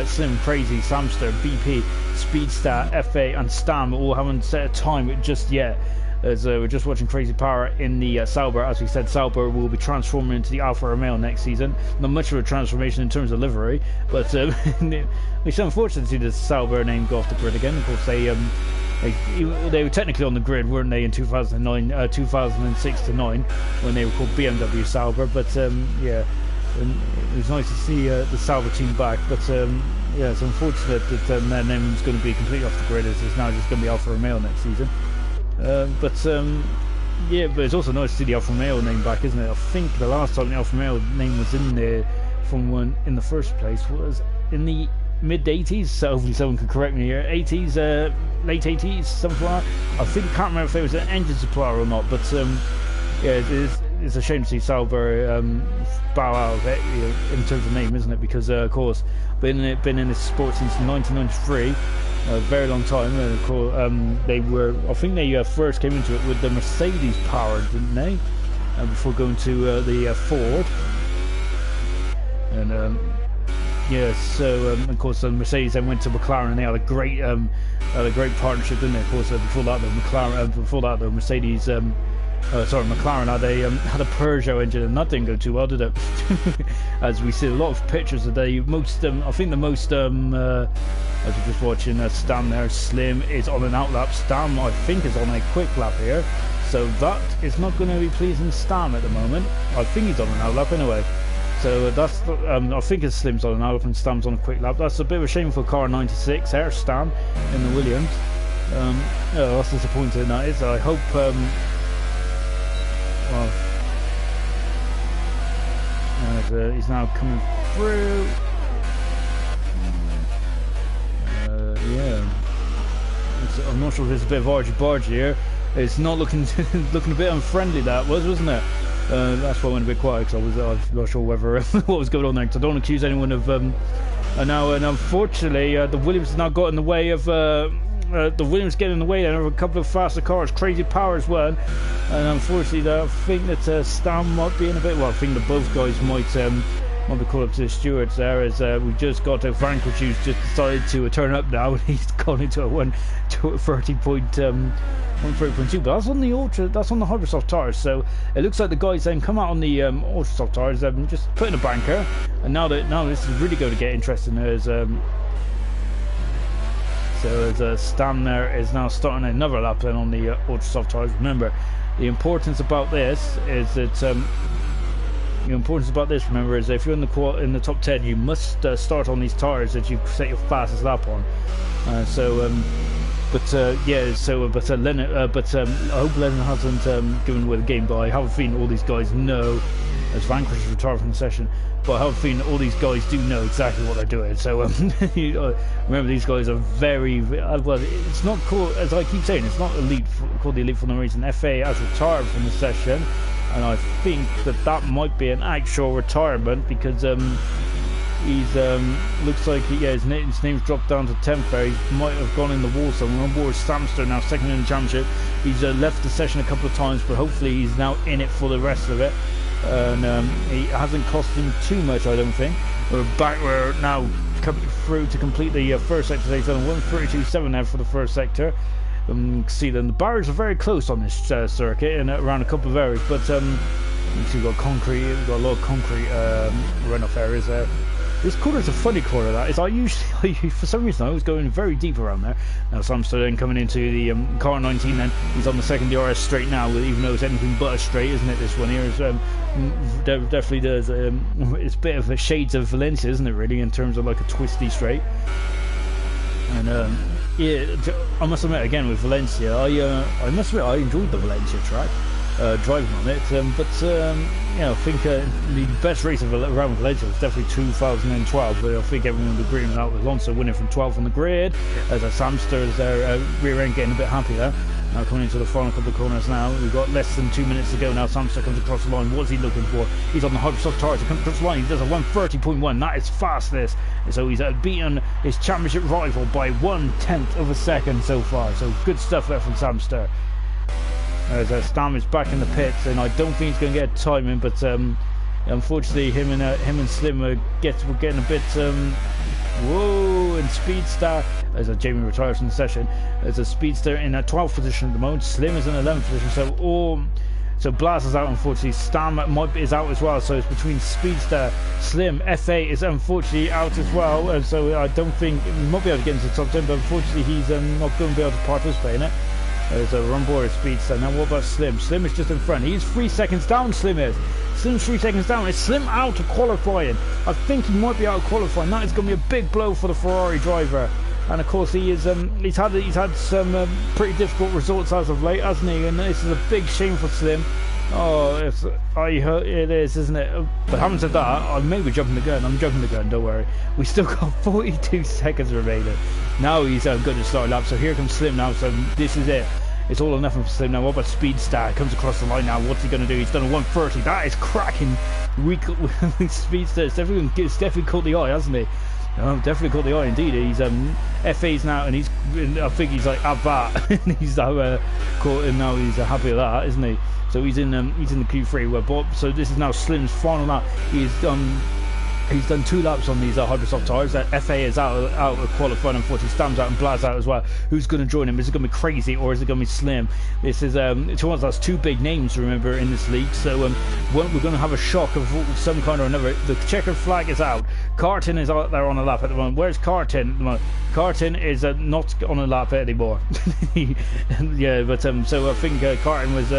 Slim, Crazy, Samster, BP, Speedstar, FA, and Stam all haven't set a time just yet. As we're just watching Crazy Power in the Sauber. As we said, Sauber will be transforming into the Alfa Romeo next season. Not much of a transformation in terms of livery, but it's unfortunate to see the Sauber name go off the grid again. Of course, they were technically on the grid, weren't they, in 2009, 2006 to 9, when they were called BMW Sauber. But yeah, it was nice to see the Sauber team back. But yeah, it's unfortunate that their name is going to be completely off the grid, as it's now just going to be Alfa Romeo next season. Yeah, but it's also nice to see the Alfa Romeo name back, isn't it? I think the last time the Alfa Romeo name was in there from one in the first place was in the mid-80s, so hopefully someone can correct me here. 80s, late 80s, something like that. I can't remember if there was an engine supplier or not, but yeah, it's a shame to see Sauber bow out of it, you know, in terms of name, isn't it? Because of course, been in this sport since 1993. A very long time, and of course, I think they first came into it with the Mercedes power, didn't they? Before going to the Ford. And yeah, so of course the Mercedes then went to McLaren, and they had a great partnership, didn't they? Of course, before that the Mercedes. McLaren had a Peugeot engine, and that didn't go too well, did it? As we see a lot of pictures today. I think the most, as we're just watching Stam there, Slim is on an outlap. Stam, I think, is on a quick lap here, so that is not going to be pleasing Stam at the moment. I think he's on an outlap anyway. So that's I think it's Slim's on an outlap and Stam's on a quick lap. That's a bit of a shame for car 96 here, Stam in the Williams. Yeah, that's disappointing, that is. I hope He's now coming through. Yeah. I'm not sure if it's a bit of argy-bargy here. It's not looking looking a bit unfriendly, that wasn't it? That's why I went a bit quiet, because I was not sure whether what was going on there, because I don't accuse anyone of and unfortunately the Williams has now got in the way of the Williams getting in the way then of a couple of faster cars. Crazy Power as well, and unfortunately I think that Stam might be in a bit. Well, I think that both guys might be called up to the stewards there, as we just got to Vanquish, who's just decided to turn up now, and he's gone into a 130.2, but that's on the Hypersoft tires. So it looks like the guys then come out on the Ultrasoft tires, just put in a banker, and now this is really going to get interesting. As Stan there is now starting another lap then on the Ultrasoft tires. Remember, the importance about this is that is if you're in the top 10, you must start on these tires that you set your fastest lap on. I hope Lennon hasn't given away the game, but I have a feeling all these guys know, as Vanquish is retired from the session, but I have a feeling all these guys do know exactly what they're doing. So remember, these guys are very well. It's not called, as I keep saying, it's not called the Elite for no reason. FA has retired from the session, and I think that might be an actual retirement, because he's looks like his name's dropped down to 10th there. He might have gone in the wall somewhere. On board Samster now, second in the championship. He's left the session a couple of times, but hopefully he's now in it for the rest of it, and it hasn't cost him too much, I don't think. We're now coming through to complete the first sector. He's done 132.7 there for the first sector. See, then the barriers are very close on this circuit, and around a couple of areas, but we've got concrete. We've got a lot of concrete runoff areas there. This corner is a funny corner. That is, I usually for some reason I was going very deep around there. Now Samster then coming into the car 19. Then he's on the second DRS straight now, even though it's anything but a straight, isn't it? This one here is definitely does. It's a bit of a shades of Valencia, isn't it? Really, in terms of like a twisty straight. And yeah, I must admit again with Valencia, I must admit I enjoyed the Valencia track. Driving on it, I think the best race around Valencia was definitely 2012, but I think everyone would agree on that, with Alonso winning from 12th on the grid, as a Samster is there, rear end getting a bit happy there. Now coming into the final couple of corners now, we've got less than 2 minutes to go now. Samster comes across the line. What's he looking for? He's on the Hypersoft tires. He comes across the line. He does a 130.1. That is fast, this. So he's beaten his championship rival by 1/10 of a second so far. So good stuff there from Samster. As Stam is back in the pits, and I don't think he's going to get timing, but unfortunately him and Slim we're getting a bit whoa, and Speedster, as Jamie retires from the session, as a Speedster in a 12th position at the moment. Slim is in 11th position, so Blast is out, unfortunately. Stam is out as well, so it's between Speedster, Slim. FA is unfortunately out as well, and so I don't think he might be able to get into the top 10, but unfortunately he's not going to be able to participate in it. So we're on board with Speedster. Now what about Slim? Slim is just in front. He's 3 seconds down, Slim is. Slim's 3 seconds down. Is Slim out of qualifying? I think he might be out of qualifying. That is going to be a big blow for the Ferrari driver. And of course he is. He's had some pretty difficult results as of late, hasn't he? And this is a big shame for Slim. Oh, it is, isn't it? But having said that, I may be jumping the gun. I'm jumping the gun, don't worry. We still got 42 seconds remaining. Now he's going to start a lap. So here comes Slim now. So this is it. It's all or nothing for Slim now. What about Speedster? Comes across the line now. What's he going to do? He's done a 130. That is cracking. Speedster. It's definitely caught the eye, hasn't he? Oh, definitely caught the eye indeed. He's FA's now, and I think he's like at that. He's now caught, and now he's happy with that, isn't he? So he's in the Q3. So this is now Slim's final lap. He's done 2 laps on these Hypersoft tires. FA is out of qualifying, unfortunately. Stam's out and Blaz out as well. Who's going to join him? Is it going to be Crazy or is it going to be Slim? This is that's 2 big names, remember, in this league. So we're going to have a shock of some kind or another. The checkered flag is out. Carton is out there on a lap at the moment. Where's Carton at the moment? Carton is not on a lap anymore. Yeah, but so I think Carton was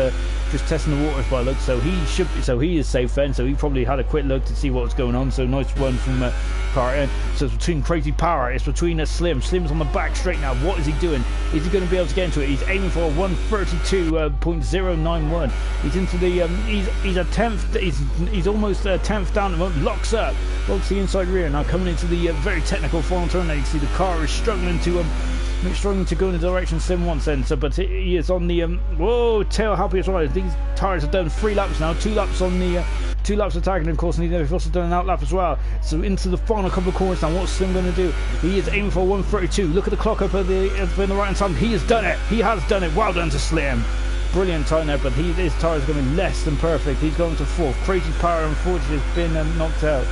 just testing the waters by look. So he is safe then. So he probably had a quick look to see what was going on. So nice one from Carter. So it's between Crazy Power. It's between Slim. Slim's on the back straight now. What is he doing? Is he going to be able to get into it? He's aiming for 132.091. He's into the he's a 10th. He's almost 10th down. Locks up. Locks the inside rear. Now coming into the very technical final turn. Now you can see the car is struggling to go in the direction Slim wants then. So, but he is on the whoa, tail happy as well. These tires have done 3 laps now. 2 laps on the 2 laps attacking, of course, and they've also done an out lap as well. So into the final couple of corners now. What's Slim going to do? He is aiming for 132. Look at the clock up on the right hand side. He has done it. He has done it. Well done to Slim. Brilliant time there, but his tires are going to be less than perfect. He's going to 4th. Crazy Power, unfortunately, has been knocked out,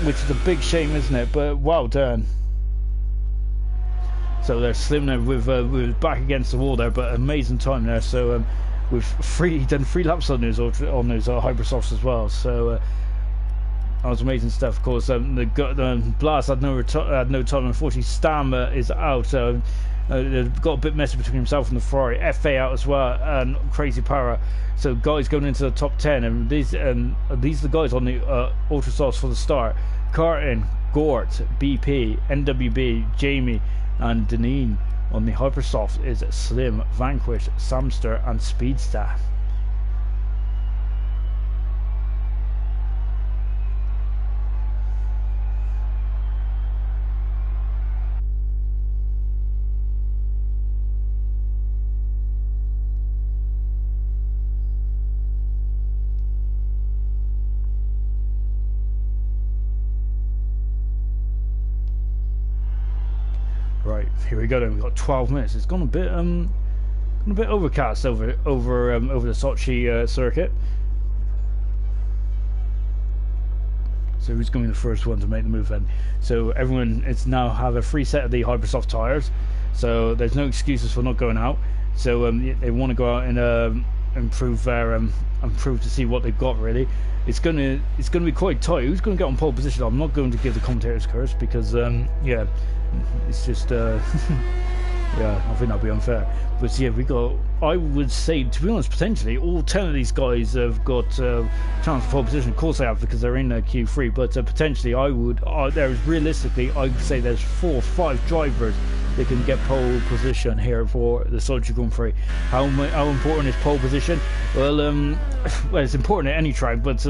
which is a big shame, isn't it? But well done. So there's Slim there with back against the wall there, but amazing time there. So with done 3 laps on those Hypersofts as well. So that was amazing stuff. Of course, the Blast had no time. Unfortunately, Stam is out. They've got a bit messy between himself and the Ferrari. FA out as well, and Crazy Power. So guys going into the top 10, and these are the guys on the Ultrasofts for the start. Carton, Gort, BP, NWB, Jamie, and Deneen. On the Hypersoft is Slim, Vanquish, Samster, and Speedster. Right, here we go then. We've got 12 minutes. It's gone a bit overcast over the Sochi circuit. So who's going to be the first one to make the move then? So everyone is now have a free set of the Hypersoft tires. So there's no excuses for not going out. So they want to go out and improve to see what they've got really. It's gonna be quite tight. Who's going to get on pole position? I'm not going to give the commentators curse because yeah, it's just yeah, I think that'd be unfair. But yeah, we got, I would say, to be honest, potentially all 10 of these guys have got chance for pole position. Of course they have, because they're in Q3, but potentially there's realistically, I'd say there's 4 or 5 drivers that can get pole position here for the Sochi Grand Prix. How important is pole position? Well, well, it's important at any track, but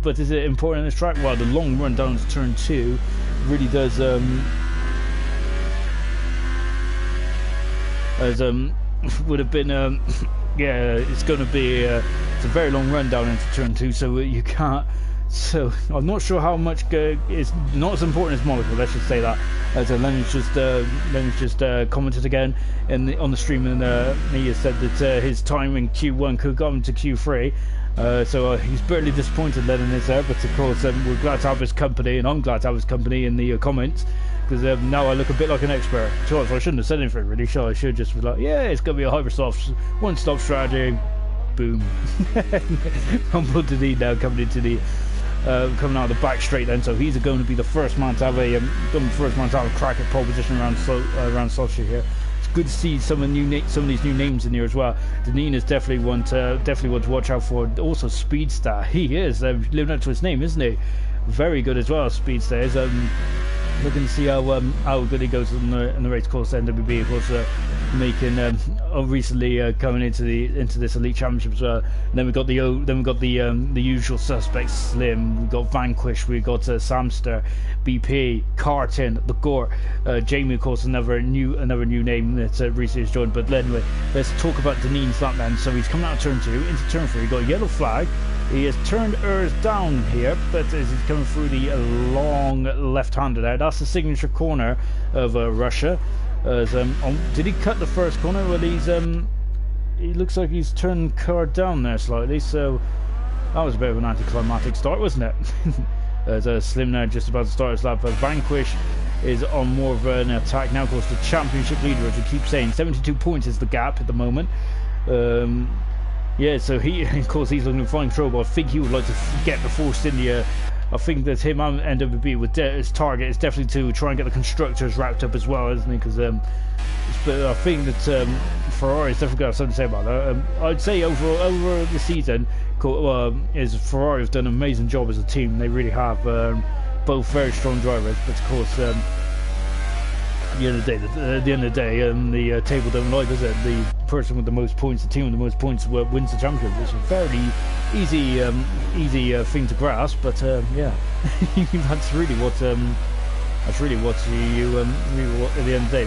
but is it important in this track? Well, the long run down to turn 2 really does would have been yeah, it's going to be it's a very long run down into turn 2, so you can't. So I'm not sure how much it's not as important as Monaco. Let's just say that. So Leonard's just commented again on the stream, and he has said that his time in Q1 could go into Q3. So he's bitterly disappointed Lennon is there, but of course we're glad to have his company, and I'm glad to have his company in the comments, because now I look a bit like an expert. So I shouldn't have said anything really, so I should just be like, yeah, it's going to be a Hypersoft one-stop strategy. Boom. Humble to need now coming into the coming out of the back straight then, so he's going to be the first man to have a crack at pole position around Sochi here. It's good to see some of these new names in here as well. Deneen is definitely one to watch out for. Also Speedster, he is living up to his name, isn't he? Very good as well. Speedster is looking to see how good he goes in the race. Of course, NWB of course making recently coming into this elite championship as well. And then we got the usual suspects: Slim, we got Vanquish, we got Samster, BP, Carton, the Gore, Jamie of course another new name that recently has joined. But anyway, let's talk about Deneen's lap then. So he's coming out of turn 2 into turn 3. He got a yellow flag. He has turned hers down here, but as he's coming through the long left-hander there, that's the signature corner of Russia. Did he cut the first corner? Well, he looks like he's turned car down there slightly, so that was a bit of an anticlimactic start, wasn't it? There's Slim now just about to start his lap. Vanquish is on more of an attack now. Of course, the championship leader, as we keep saying, 72 points is the gap at the moment. Yeah, so of course he's looking to find trouble. I think he would like to get the Force India I think that him and NWB with his target is definitely to try and get the constructors wrapped up as well, isn't he? Because but I think that Ferrari's definitely got something to say about that. I'd say over the season, is Ferrari have done an amazing job as a team. They really have, both very strong drivers. But of course, at the end of the day, the table don't lie, does it? The person with the most points, the team with the most points, wins the championship. It's a fairly easy thing to grasp. But yeah, that's really what you at the end of the day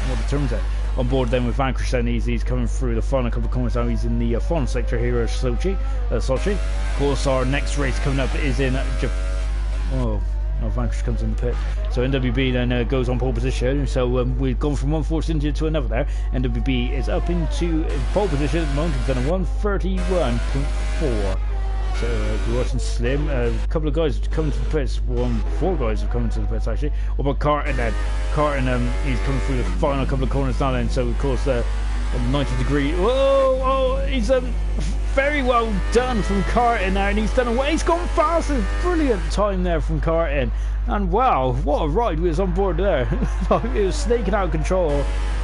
what determines it. On board then with Vanquish, then he's coming through the final couple of corners now. He's in the final sector here at Sochi. Of course, our next race coming up is in Japan. Oh, no, Vanquish comes in the pit. So NWB then goes on pole position. So we've gone from one Force India to another there. NWB is up into pole position at the moment. He's done a 131.4. So we're watching Slim. A couple of guys coming to the pits. 4 guys have come into the pits actually. What about Carton then? Carton, he's coming through the final couple of corners now then. So of course 90 degree. Whoa! He's very well done from Carton there, and he's gone fast. Brilliant time there from Carton. And wow, what a ride was on board there. It was snaking out of control.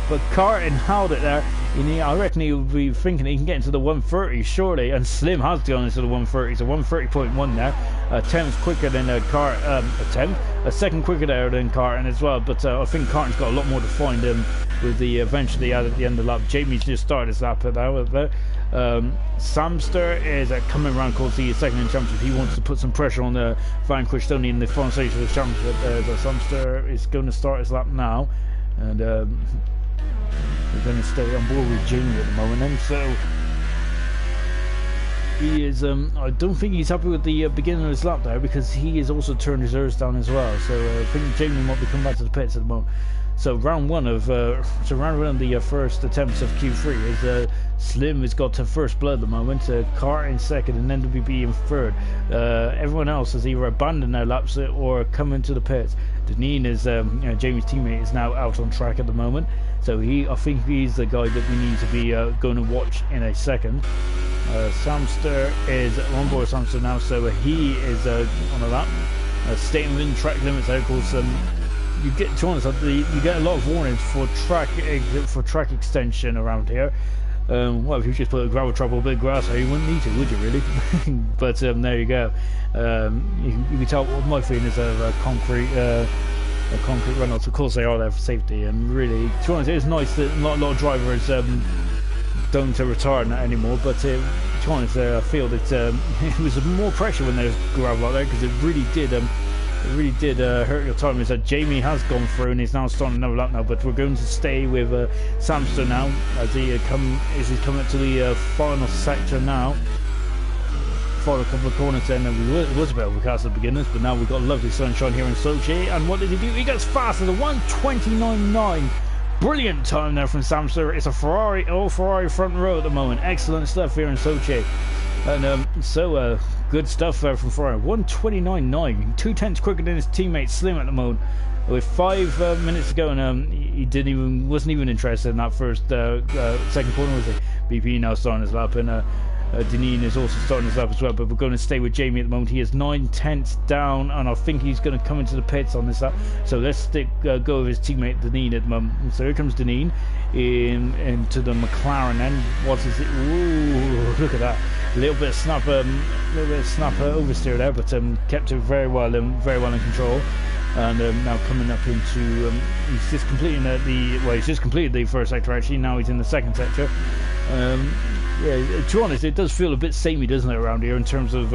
But Carton held it there. I reckon he'll be thinking he can get into the 130 surely, and Slim has gone into the 130, so 130.1 there. 10th quicker than a second quicker there than Carton as well. But I think Carton's got a lot more to find with the eventually at the end of the lap. Jamie's just started his lap at that. Samster is coming around towards the second in championship. He wants to put some pressure on the Vanquish Tony in the final stage of the championship. Samster is going to start his lap now, and we're going to stay on board with Jamie at the moment then. So he is I don't think he's happy with the beginning of his lap there, because he has also turned his ears down as well. So I think Jamie might be coming back to the pits at the moment. So round one of the first attempts of Q3 is Slim has got to first blood at the moment, Carr in second, and NWB in third. Everyone else has either abandoned their laps or come into the pits. Deneen is Jamie's teammate, is now out on track at the moment, so I think he's the guy that we need to be going to watch in a second. Samster is on board Samster now, so he is on a lap, staying within track limits there. Of course, you get, to be honest, you get a lot of warnings for track extension around here. Well, if you just put a gravel trap or a bit of grass here, you wouldn't need to, would you really? But there you go. You can tell what my feeling is of concrete runouts. Of course, they are there for safety, and really, to be honest, it's nice that not a lot of drivers don't retire on that anymore. But to be honest, I feel that it was more pressure when there was gravel out there, because it really did hurt your time. Is that Jamie has gone through and he's now starting another lap now, but we're going to stay with Samster now as he's coming up to the final sector now. For a couple of corners then, it was a bit overcast at the beginners, but now we've got lovely sunshine here in Sochi. And what did he do? He goes faster, the 1:29.9. Brilliant time there from Samster. It's a Ferrari, all Ferrari front row at the moment. Excellent stuff here in Sochi. And good stuff there from Ferrari. 1:29.9, 2/10 quicker than his teammate Slim at the moment. With 5 minutes to go, and he wasn't even interested in that first second corner, was he? BP now starting his lap, and Deneen is also starting his lap as well. But we're going to stay with Jamie at the moment. He is 9/10 down, and I think he's going to come into the pits on this lap. So let's go with his teammate Deneen at the moment. So here comes Deneen into the McLaren. And what is it? Ooh, look at that! A little bit of snap oversteer there, but kept it very well in control. And now coming up into he's just completing he's just completed the first sector actually. Now he's in the second sector. Yeah, to be honest, it does feel a bit samey, doesn't it, around here in terms of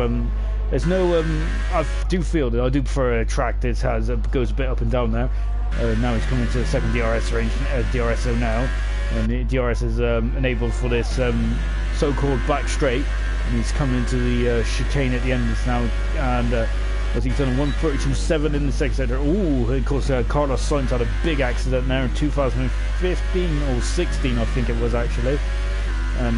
there's no I do feel that I do prefer a track that goes a bit up and down there. Now he's coming to the second DRS range, DRS zone now, and the DRS is enabled for this so-called back straight, and he's coming into the chicane at the end of this now, and as he's done a 1:32.7 in the second sector. Ooh, of course, Carlos Sainz had a big accident there in 2015 or 16, I think it was actually. And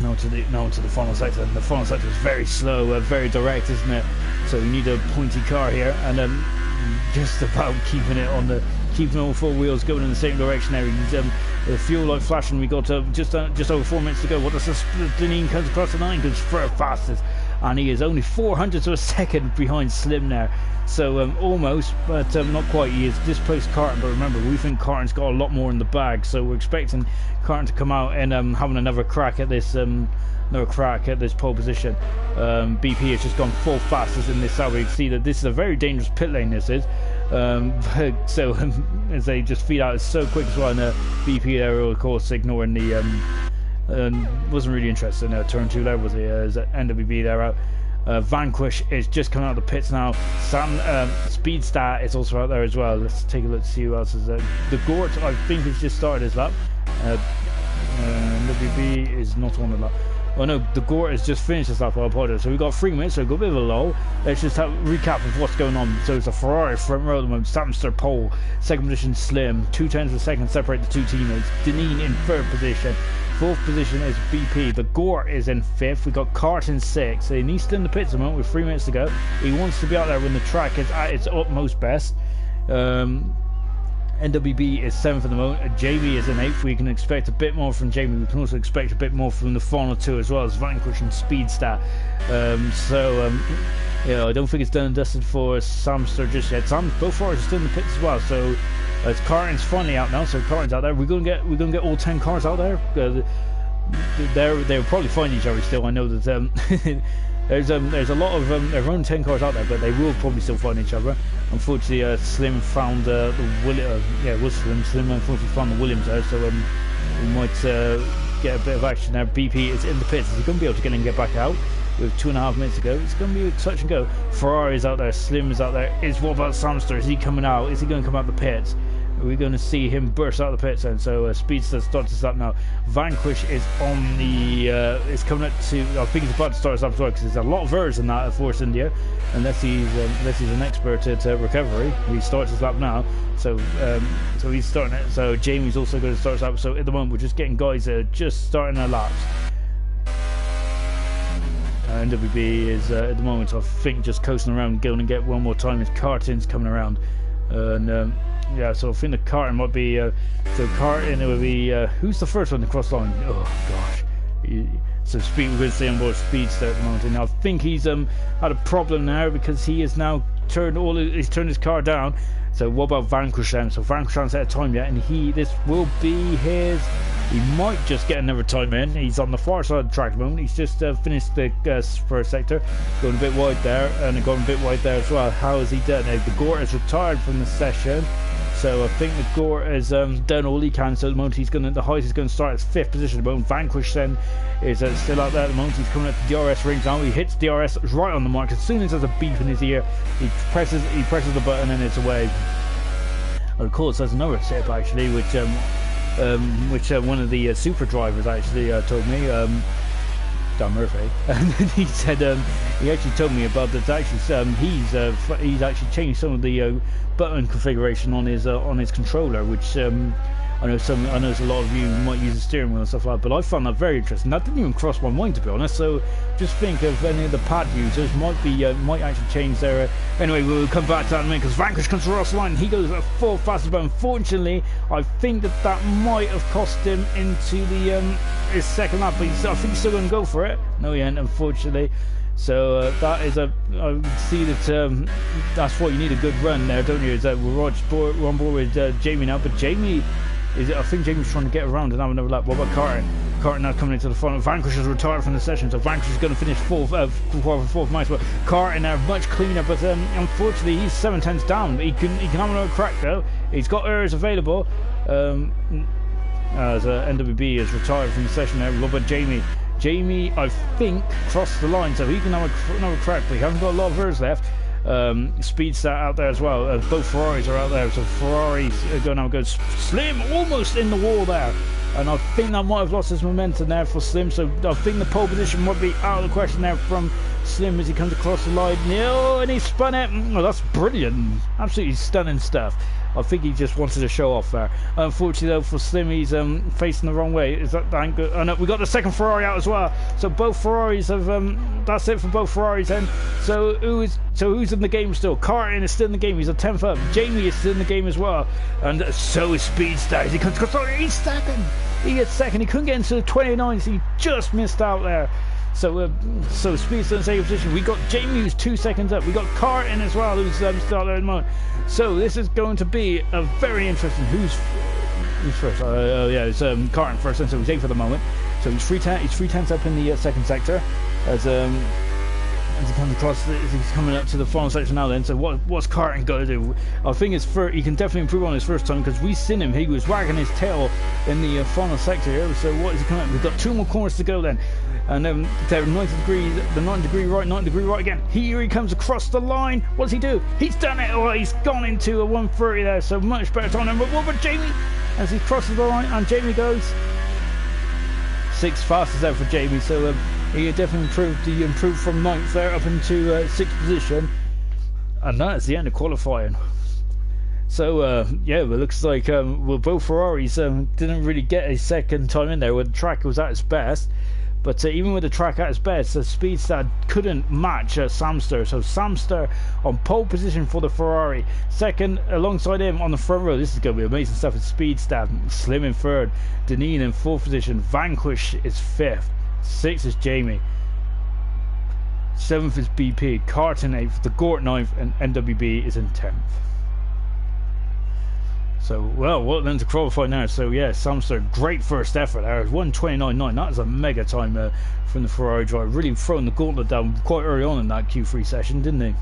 now to the final sector. And the final sector is very slow, very direct, isn't it? So you need a pointy car here, and just about keeping all 4 wheels going in the same direction there. The fuel light flashing. We got just over 4 minutes to go. What does Deneen comes across the line? Goes for fastest. and he is only 400 of a second behind Slim now. So almost, but not quite. He has displaced Carton, but remember, we think Carton's got a lot more in the bag, so we're expecting Carton to come out and having another crack at this pole position. BP has just gone full fastest in this side. We can see that this is a very dangerous pit lane, this is. So as they just feed out, it's so quick as well, and BP there, of course, ignoring the wasn't really interested in turn 2 there, was he? As NWB there out. Vanquish is just coming out of the pits now. Speedstar is also out there as well. Let's take a look to see who else is there. The Gort, I think, has just started his lap. NWB is not on the lap. Oh no, the Gort has just finished his lap. I apologize. So we've got 3 minutes, so we've got a bit of a lull. Let's just have a recap of what's going on. So it's a Ferrari front row at the moment. Samster pole, second position Slim, 2/10 of a second separate the two teammates. Deneen in third position. Fourth position is BP. The Gort is in fifth. We've got Carton 6. So he's still in the pits at the moment with 3 minutes to go. He wants to be out there when the track is at its utmost best. NWB is 7th at the moment. Jamie is in 8th. We can expect a bit more from Jamie. We can also expect a bit more from the final 2 as well as Vanquish and Speedstar. I don't think it's done and dusted for Samster just yet. Both Ferraris are still in the pits as well. So as Carton's finally out now, so Carton's out there. We're gonna get all 10 cars out there. They'll probably find each other still. I know that there's a lot of there are only 10 cars out there, but they will probably still find each other. Unfortunately, Slim found the Williams. Yeah, it was Slim. Slim unfortunately found the Williams there, so we might get a bit of action there. BP is in the pits. Is he going to be able to get in and get back out? With 2.5 minutes to go, it's going to be a touch and go. Ferrari is out there, Slim is out there. What about Samster? Is he coming out? Is he going to come out the pits? Are we going to see him burst out of the pits then? So Speedster starts us up now. Vanquish is on the is coming up to, I think he's about to start us up as well, because there's a lot of errors in that at Force India, unless he's an expert at recovery. He starts his lap now, so he's starting it. So Jamie's also going to start us up. So at the moment we're just getting guys just starting their laps. NWB is at the moment, I think, just coasting around, going and get one more time as Carton's coming around. And yeah, so I think the Carton might be so Carton, it would be who's the first one to cross line? Oh gosh. So we're going to see on board Speedster at the moment, and I think he's had a problem now because he has now turned his car down. So what about Vanquish then? So Vanquish hasn't set a time yet, and this will be his. He might just get another time in. He's on the far side of the track at the moment. He's just finished the first sector, going a bit wide there, and going a bit wide there as well. How has he done? The Gort has retired from the session, so I think the Gort has done all he can. So at the moment the highest is going to start at 5th position at the moment. Vanquish then is still out there at the moment. He's coming up to DRS rings now. He hits DRS right on the mark. As soon as there's a beep in his ear, he presses the button and it's away. And of course, there's another tip actually, which one of the super drivers actually told me, Dan Murphy, and he said he actually told me about that. Actually, he's actually changed some of the button configuration on his controller, which I know there's a lot of you might use the steering wheel and stuff like that, but I found that very interesting. That didn't even cross my mind, to be honest. So just think of any of the pad users might actually change their. Anyway, we'll come back to that in a minute because Vanquish comes across the line. And he goes at 4th fastest, but unfortunately, I think that might have cost him into the his second lap. But I think he's still going to go for it. No, he ain't, unfortunately. So that is I see that that's what you need, a good run there, don't you? Is that we're on board with Jamie now, but Jamie. I think Jamie's trying to get around and have another lap. What about Carton? Carton now coming into the final. Vanquish is retired from the session, so Vanquish is going to finish fourth minus. But Carton now much cleaner, but unfortunately he's 7/10 down. He can have another crack though. He's got errors available. As NWB is retired from the session there. What about Jamie? Jamie, I think, crossed the line, so he can have another crack, but he hasn't got a lot of errors left. Speedstar out there as well. Both Ferraris are out there, so Ferraris are going to go Slim almost in the wall there, and I think that might have lost his momentum there for Slim. So I think the pole position might be out of the question there from Slim as he comes across the line. No, and he spun it. Oh, that's brilliant, absolutely stunning stuff. I think he just wanted to show off there. Unfortunately though for Slim, he's facing the wrong way. Is that good? Oh no, we got the second Ferrari out as well. So both Ferraris have that's it for both Ferraris then. So who's in the game still? Carton is still in the game, he's a 10th up. Jamie is still in the game as well. And so is Speedstar. He comes across, he's second. He gets second. He couldn't get into the 29, so he just missed out there. So speed's in the second position. We got Jamie who's 2 seconds up. We got Carton as well who's started at the moment. So this is going to be a very interesting. Who's first? Yeah, it's Carton first, and so he's 8th for the moment. So he's 3 tenths up in the second sector as he comes across, he's coming up to the final section now then. So what's Carton got to do? I think he can definitely improve on his first time, because we seen him, he was wagging his tail in the final sector here. So what is he coming up? We've got 2 more corners to go then. And then the 90 degree right again. Here he comes across the line. What does he do? He's done it. Oh, he's gone into a 130 there, so much better time than what about Jamie as he crosses the line, and Jamie goes 6th fastest out for Jamie. So he definitely improved. He improved from 9th there up into 6th position, and that's the end of qualifying. So yeah, it looks like well, both Ferraris didn't really get a second time in there when the track was at its best. But even with the track at its best, the Speedster couldn't match Samster. So Samster on pole position for the Ferrari. Second, alongside him on the front row. This is going to be amazing stuff. It's Speedster. Slim in 3rd. Deneen in 4th position. Vanquish is 5th. 6th is Jamie. 7th is BP. Carton 8th. The Gort 9th. And NWB is in 10th. So, well, what then to qualify now? So, yeah, Samster, great first effort there. 1:29.9. That is a mega time from the Ferrari driver. Really throwing the gauntlet down quite early on in that Q3 session, didn't he?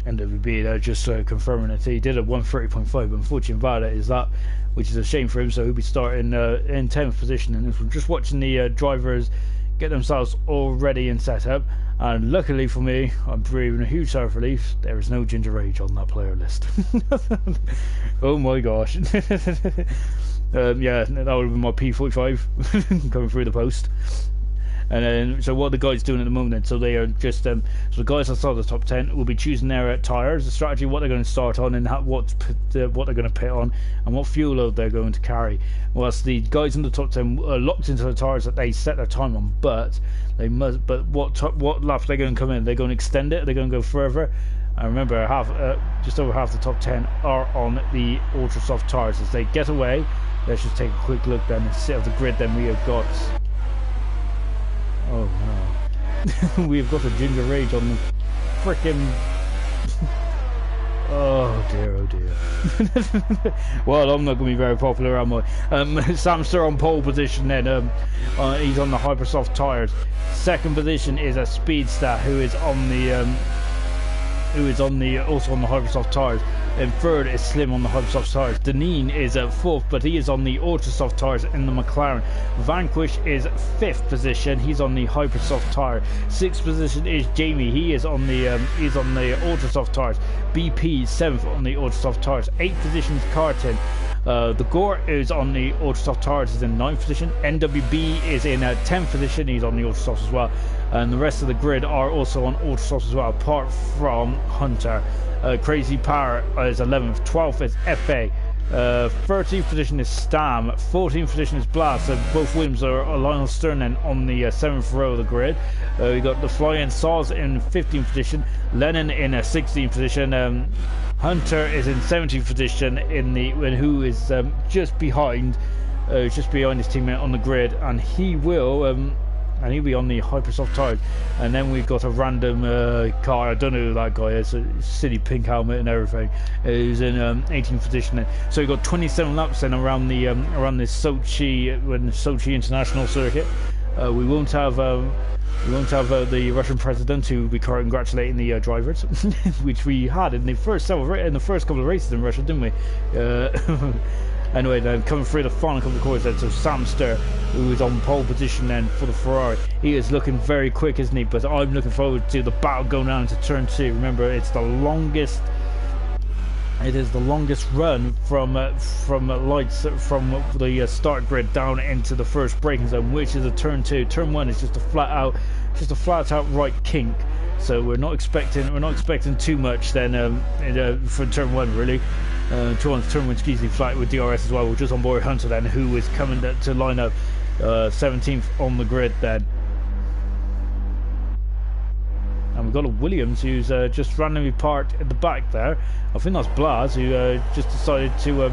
NWB, they're just confirming it. He did a 1:30.5, but unfortunately about it is that, which is a shame for him. So he'll be starting in 10th position. And we're just watching the drivers get themselves all ready and set up. And luckily for me, I'm breathing a huge sigh of relief. There is no Ginger Rage on that player list. Oh my gosh. Yeah, that would have been my P45 coming through the post. And then, so what are the guys doing at the moment? So they are just, so the guys outside the top 10 will be choosing their tyres, the strategy, what they're going to start on, and what they're going to pit on, and what fuel load they're going to carry. Whilst the guys in the top 10 are locked into the tyres that they set their time on, but they must. But what lap they're going to come in? They're going to extend it. They're going to go further. And remember, just over half the top 10 are on the ultra soft tyres. As they get away, let's just take a quick look then and see of the grid. Then we have got. Oh no. We've got a Ginger Rage on the frickin'. Oh dear, oh dear. Well, I'm not going to be very popular, am I? Samster on pole position then. He's on the Hypersoft tyres. Second position is a Speedster who is on the also on the Hypersoft tyres. And third is Slim on the Hypersoft tyres. Deneen is at 4th, but he is on the Ultrasoft tyres in the McLaren. Vanquish is 5th position. He's on the Hypersoft tyre. 6th position is Jamie. He is on the Ultrasoft tyres. BP 7th on the Ultrasoft tyres. 8th position is Carton. The Gore is on the Ultrasoft tyres, is in 9th position. NWB is in 10th position. He's on the Ultrasoft as well. And the rest of the grid are also on Ultrasoft as well, apart from Hunter. Crazy Power is 11th, 12th is FA, 13th position is Stam, 14th position is Blast. So both Williams are Lionel Sternen on the 7th row of the grid. We got the Flying Saws in 15th position, Lennon in 16th position, Hunter is in 17th position who is just behind his teammate on the grid, and he will. And he'll be on the Hypersoft tyres. And then we've got a random car, I don't know who that guy is, a silly pink helmet and everything, who's in 18th position then. So we've got 27 laps then around the Sochi International Circuit. We won't have the Russian president who will be congratulating the drivers, which we had in the first couple of races in Russia, didn't we? Anyway, then coming through the final couple of corners, then, so Samster, who is on pole position then for the Ferrari, he is looking very quick, isn't he? But I'm looking forward to the battle going down into turn 2. Remember, it's the longest. It is the longest run from the start grid down into the first braking zone, which is a turn 2. Turn 1 is just a flat out right kink. So we're not expecting too much then for turn 1 really. Toronto's turn wins easily flat with DRS as well. We're just on board Hunter then, who is coming to line up 17th on the grid then. And we've got a Williams who's just randomly parked at the back there. I think that's Blas who just decided to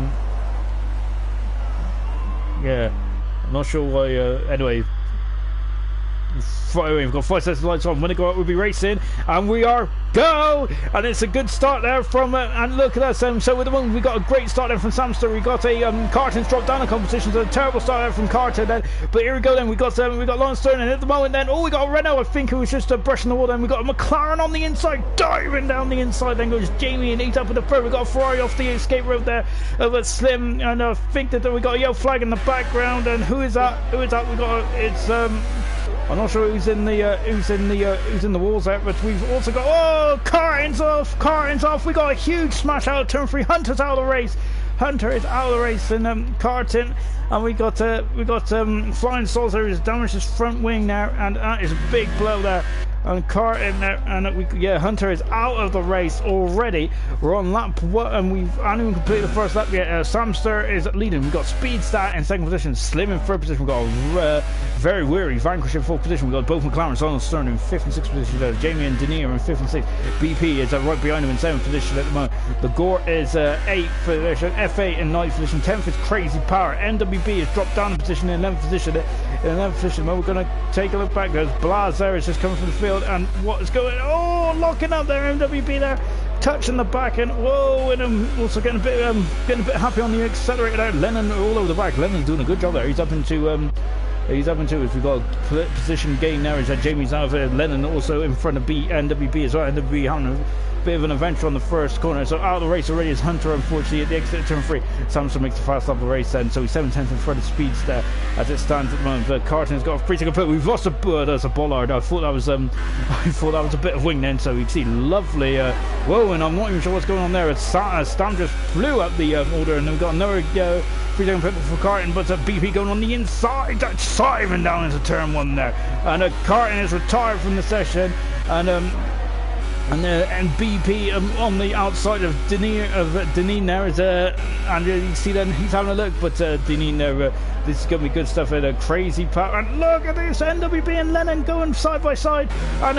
yeah, I'm not sure why. Anyway, we've got 5 sets of lights on. When they go out, we'll be racing, and we are go. And it's a good start there from. And look at that. So with the moment, we got a great start there from Samster. We got a Carton's dropped down the competition. So a terrible start there from Carter. Then, but here we go. Then we got Lawrence Stern, and at the moment, then we got a Renault. I think it was just brushing the wall. Then we got a McLaren on the inside, diving down the inside. Then goes Jamie and he's up in the third. We got a Ferrari off the escape road there over Slim, and I think that we got a yellow flag in the background. And who is that? Who is that? We got it's I'm not sure who's in the walls there, but we've also got Carton's off. We got a huge smash out of turn 3. Hunter's out of the race. Hunter is out of the race in Carton, and we got Flying Saucer who's damaged his front wing now, and that is a big blow there. And Carton there, and Hunter is out of the race already. We're on lap 1, and we've not even completed the first lap yet. Samster is leading. We've got Speedstar in second position, Slim in third position. We've got a very weary Vanquish in fourth position. We've got both McLaren, Donald Stern in fifth and sixth position. Jamie and Denier in fifth and sixth. BP is right behind him in seventh position at the moment. The Gore is eighth position. F8 in ninth position. 10th is Crazy Power. NWB has dropped down a position in 11th position. Well, we're going to take a look back. There's Blas there. It's just coming from the field. And what is going on? Locking up there, MWB there, touching the back end. Whoa, and also getting a bit happy on the accelerator there. Lennon all over the back. Lennon's doing a good job there. He's up into if we've got a position gain there. Is that Jamie's out of it. Lennon also in front of NWB as well. NWB having a bit of an adventure on the first corner. So out of the race already is Hunter, unfortunately, at the exit of turn 3. Samson makes the fast off the race then, so he's 7/10 in front of Speeds there as it stands at the moment. But Carton's got a free second put. We've lost there's a bollard. I thought that was a bit of wing then, so you can see lovely whoa, and I'm not even sure what's going on there. Stam just flew up the order, and then we've got another free second put for Carton, but BP going on the inside, diving down into turn 1 there, and Carton is retired from the session, and BP on the outside of Deneen there is and you see then he's having a look, but Deneen there, this is going to be good stuff. A Crazy Power, and look at this, NWB and Lennon going side by side, and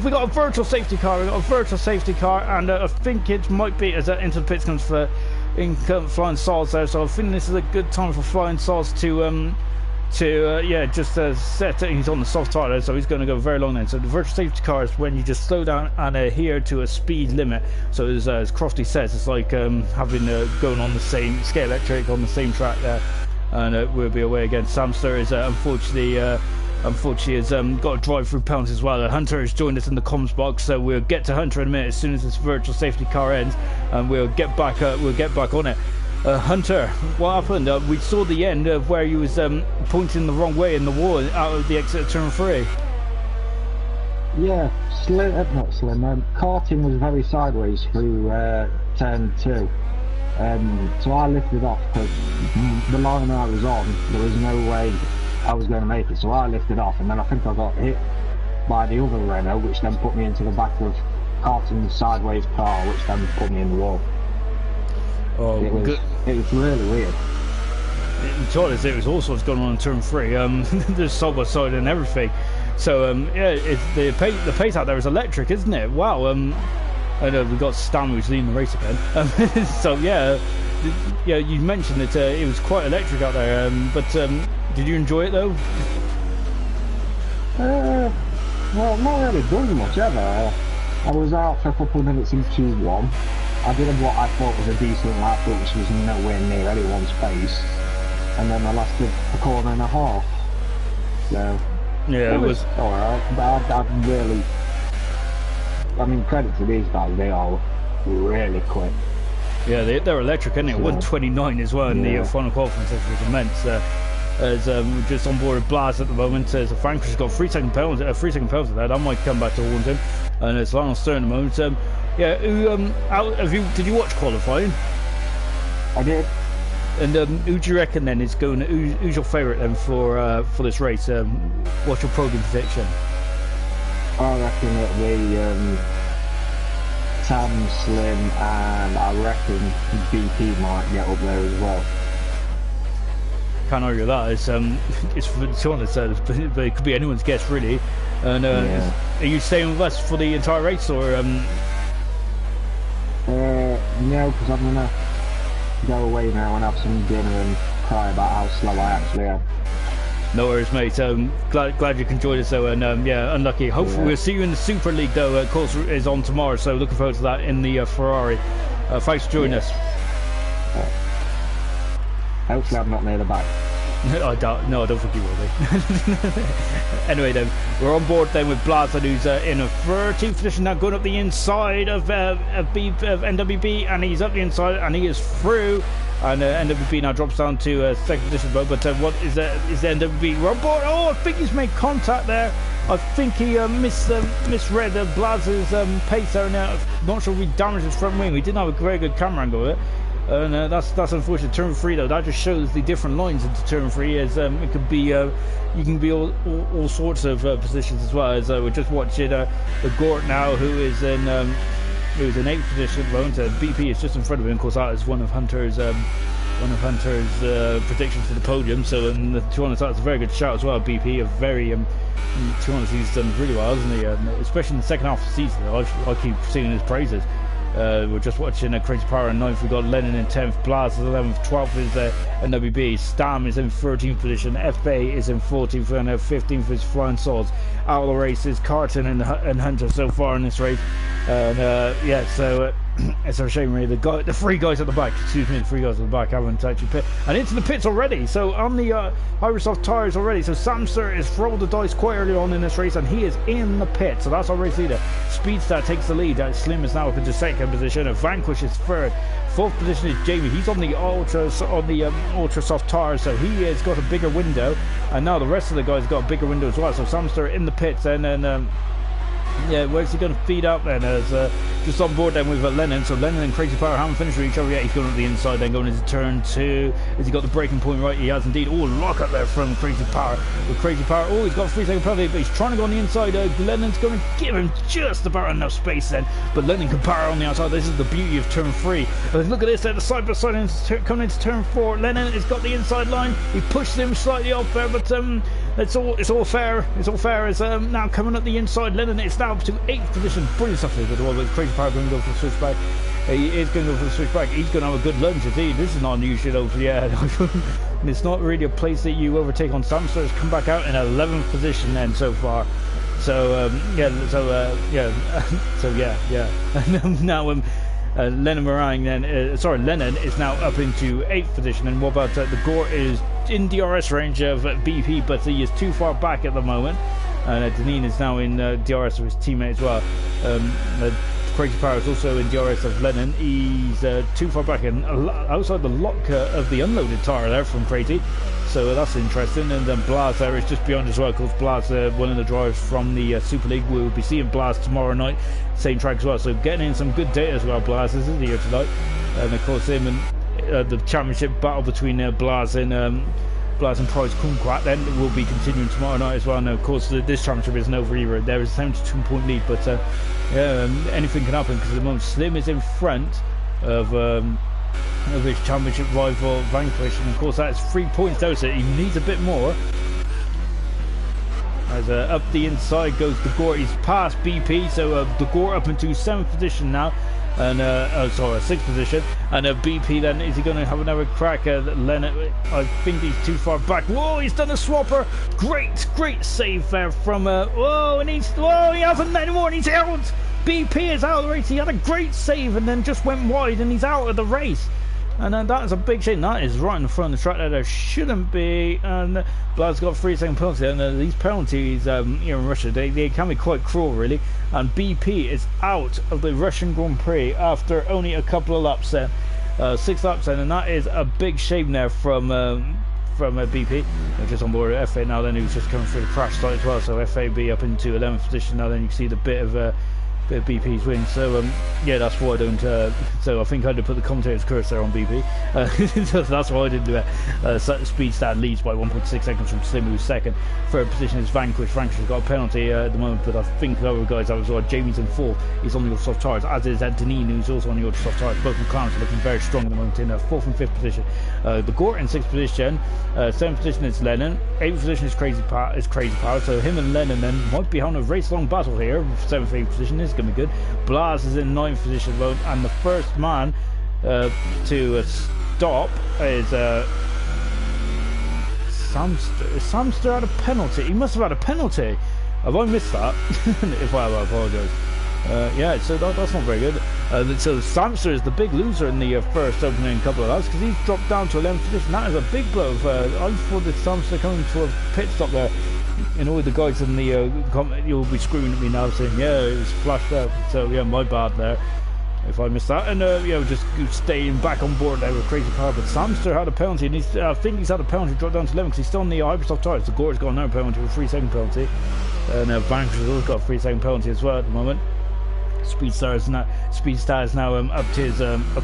we got a virtual safety car. And I think it might be as into the pits comes for Flying Sauce there, so I think this is a good time for Flying Sauce to set it. He's on the soft tire, so he's going to go very long then. So the virtual safety car is when you just slow down and adhere to a speed limit. So as Crofty says, it's like having going on the same scale electric on the same track there, and we'll be away again. Samster is unfortunately has got a drive through penalty as well. Hunter has joined us in the comms box, so we'll get to Hunter in a minute as soon as this virtual safety car ends, and we'll get back on it. Hunter, what happened? We saw the end of where he was pointing the wrong way in the wall out of the exit of turn 3. Yeah, not Slim. Carting was very sideways through turn 2. So I lifted off because the line I was on, there was no way I was going to make it. So I lifted off, and then I think I got hit by the other Renault, which then put me into the back of Carton's sideways car, which then put me in the wall. Oh, it was really weird. It was all sorts going on in turn 3. There's side by side and everything. So it's the pace out there is electric, isn't it? Wow. I know we've got Stan who's leading the race again. So yeah, you mentioned that it was quite electric out there. But did you enjoy it though? Well, I've not really done much ever. I was out for a couple of minutes in Q1. I did what I thought was a decent lap, which was nowhere near anyone's pace, and then I lasted a quarter and a half. So yeah, it was alright. But I mean, credit to these guys; they are really quick. Yeah, they're electric, aren't they? 129 as well in the final qualifying session, was immense. As we're just on board with Blas at the moment, as Frank has got 3 second penalty, there. That might come back to haunt him, and it's Lionel Stern at the moment. Did you watch qualifying? I did. And who do you reckon then is going? Who's your favourite then for this race? What's your podium prediction? I reckon it'll be Sam, Slim, and I reckon BP might get up there as well. Can't argue that. It's for to be honest, but it could be anyone's guess really. And Yeah. are you staying with us for the entire race, or No, because I'm gonna go away now and have some dinner and cry about how slow I actually am. No worries, mate. Glad you can join us though, and yeah, unlucky. Hopefully we'll see you in the Super League though. Of course, is on tomorrow, so looking forward to that in the Ferrari. Thanks for joining us. Hopefully I'm not near the back. I don't think you will be. Anyway then, we're on board then with Blazer, who's in a 13th position now, going up the inside of NWB, and he's up the inside and he is through. And NWB now drops down to second position, but what is the NWB? We're on board. Oh, I think he's made contact there. I think he misread Blazer's pace there. Now, I'm not sure if he damaged his front wing. We didn't have a very good camera angle with it. And that's unfortunate. Turn 3 though, that just shows the different lines into turn 3. As it could be, you can be all sorts of positions as well. As we're just watching the Gort now, who is in 8th position at the moment. BP is just in front of him. Of course, that is one of Hunter's predictions for the podium. So, to be honest, that's a very good shout as well. BP, a very to be honest, he's done really well, hasn't he? Especially in the second half of the season. I keep singing his praises. We're just watching Crazy Power in 9th. We've got Lennon in 10th, Blaz is 11th, 12th is NWB, Stam is in 13th position, FA is in 14th, and 15th is Flying Swords. Out of the race is Carton and Hunter so far in this race. And yeah, so it's a shame really. The 3 guys at the back, haven't actually pit. And into the pits already. So on the IRC tyres already. So Samster has rolled the dice quite early on in this race, and he is in the pit. So that's our race leader. Speedstar takes the lead. Slim is now up into second position. And Vanquish is third. 4th position is Jamie. He's on the ultra soft tires, so he has got a bigger window. And now the rest of the guys got a bigger window as well. So Samster in the pits, and then yeah, where's he going to feed up then? As just on board then with Lennon. So Lennon and Crazy Power haven't finished with each other yet. He's going up the inside, then going into turn 2. Has he got the braking point right? He has indeed. Oh, lock up there from Crazy Power. With Crazy Power, oh, he's got a 3-second penalty, but he's trying to go on the inside. Lennon's going to give him just about enough space then, but Lennon can power on the outside. This is the beauty of turn 3. Look at this there, the side by side coming into turn 4. Lennon has got the inside line. He pushed him slightly off there, but it's all fair. It's all fair. As now coming up the inside, Lennon is now up to 8th position. Brilliant stuff here, but with Crazy Power going to go for the switchback. He is going to go for the switchback. He's going to have a good lunge indeed. This is not unusual over the air. And it's not really a place that you overtake on Sam, so it's come back out in 11th position then so far. So now Lennon Meringue then, Lennon is now up into 8th position. And what about the Gore is in DRS range of BP, but he is too far back at the moment. And Deneen is now in DRS of his teammate as well. Crazy Power is also in DRS of Lennon. He's too far back and outside the lock of the unloaded tyre there from Crazy. So that's interesting. And then Blaz there is just beyond as well, because Blaz, one of the drivers from the Super League. We'll be seeing Blaz tomorrow night, same track as well. So getting in some good data as well. Blaz is here tonight. And of course him and the championship battle between Blaz and Price Kumquat then will be continuing tomorrow night as well. And of course this championship isn't over either. There is a 72-point lead, but yeah, anything can happen, because at the moment Slim is in front of his championship rival Vanquish, and of course that's 3 points though, so he needs a bit more. As up the inside goes the Gore. He's past BP, so the Gore up into 7th position now. And 6th position, and BP then, is he going to have another crack at Leonard? I think he's too far back. Whoa, he's done a swapper. Great save there from he hasn't anymore, and he's out. BP is out of the race. He had a great save and then just went wide, and he's out of the race. And that is a big shame. That is right in the front of the track there shouldn't be. And Blad's got a 3-second penalty. And these penalties here in Russia, they can be quite cruel, really. And BP is out of the Russian Grand Prix after only a couple of laps there. 6 laps then. And that is a big shame there from BP. They're just on board with FA now then, who's just coming through the crash site as well. So FAB up into 11th position now. Then you can see the bit of bit of BP's win. So yeah, that's why I don't. So I think I had to put the commentator's cursor on BP. So that's why I didn't do it. Speed stat leads by 1.6 seconds from Slim, who's second. Third position is Vanquish. Vanquish has got a penalty at the moment, but I think the other guys that was Jamie's in fourth. He's on the soft tires, as is Deneen, who's also on the soft tires. Both McLarens are looking very strong at the moment in fourth and fifth position. The Gort in sixth position. Seventh position is Lennon. Eighth position is Crazy Power. So him and Lennon then might be having a race long battle here. Seventh, eighth position is going to be good. Blaz is in ninth position, and the first man to stop is Samster. Is Samster had a penalty? He must have had a penalty. Have I missed that? If I have, I apologise. Yeah, so that's not very good. So Samster is the big loser in the first opening couple of laps because he's dropped down to 11th position. That is a big blow. I thought that Samster coming to a pit stop there. You know, the guys in the comment, you'll be screaming at me now saying, yeah, it was flashed out. So yeah, my bad there if I missed that. And yeah, just staying back on board there with Crazy Power. But Samster had a penalty, and I think he's had a penalty dropped down to 11 because he's still on the Hypersoft tires. The Gore's got another penalty, a 3-second penalty. And Vanquish has also got a 3-second penalty as well at the moment. Speedstar is now up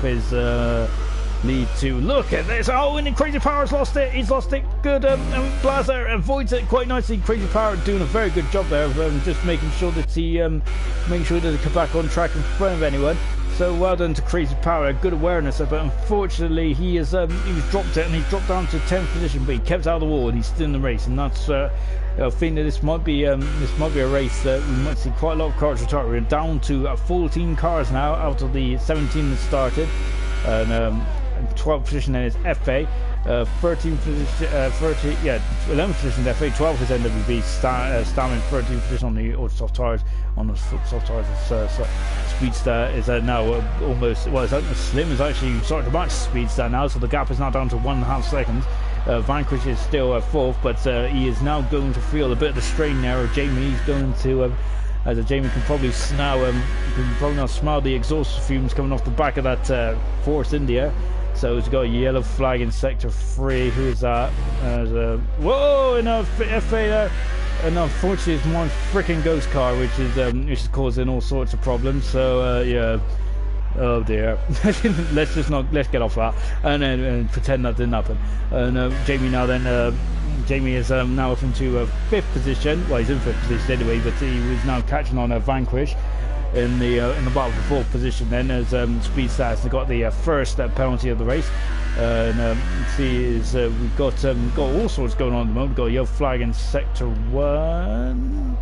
his lead to look at this. Oh, and Crazy Power's lost it. He's lost it. Good. Blazer avoids it quite nicely. Crazy Power doing a very good job there of just making sure that he come back on track in front of anyone. So well done to Crazy Power. Good awareness, but unfortunately he's dropped it, and he's dropped down to 10th position. But he kept out of the wall, and he's still in the race, and that's. I think that this might be a race that we might see quite a lot of cars retire. We're down to 14 cars now out of the 17 that started, and 12th position then is FA, 13th position, 11th position is FA, 12th is NWB, Stam in 13th position on the soft tires. On the soft tires, Speedster is now almost, well, Slim is actually starting to match Speedster now, so the gap is now down to 1.5 seconds. Vanquish is still fourth, but he is now going to feel a bit of the strain there of Jamie. He's going to, as Jamie can probably now smell the exhaust fumes coming off the back of that Force India. So he's got a yellow flag in sector 3. Who is that? Whoa, in a FA there. And unfortunately, it's my freaking ghost car, which is causing all sorts of problems. So yeah. Oh dear. let's get off that and pretend that didn't happen. And Jamie now then Jamie is now up into 5th position. Well, he's in 5th position anyway, but he was now catching on Vanquish in the bottom of the 4th position. Then as Speed Stats got the first penalty of the race. And see is we've got all sorts going on at the moment. We've got a yellow flag in sector 1.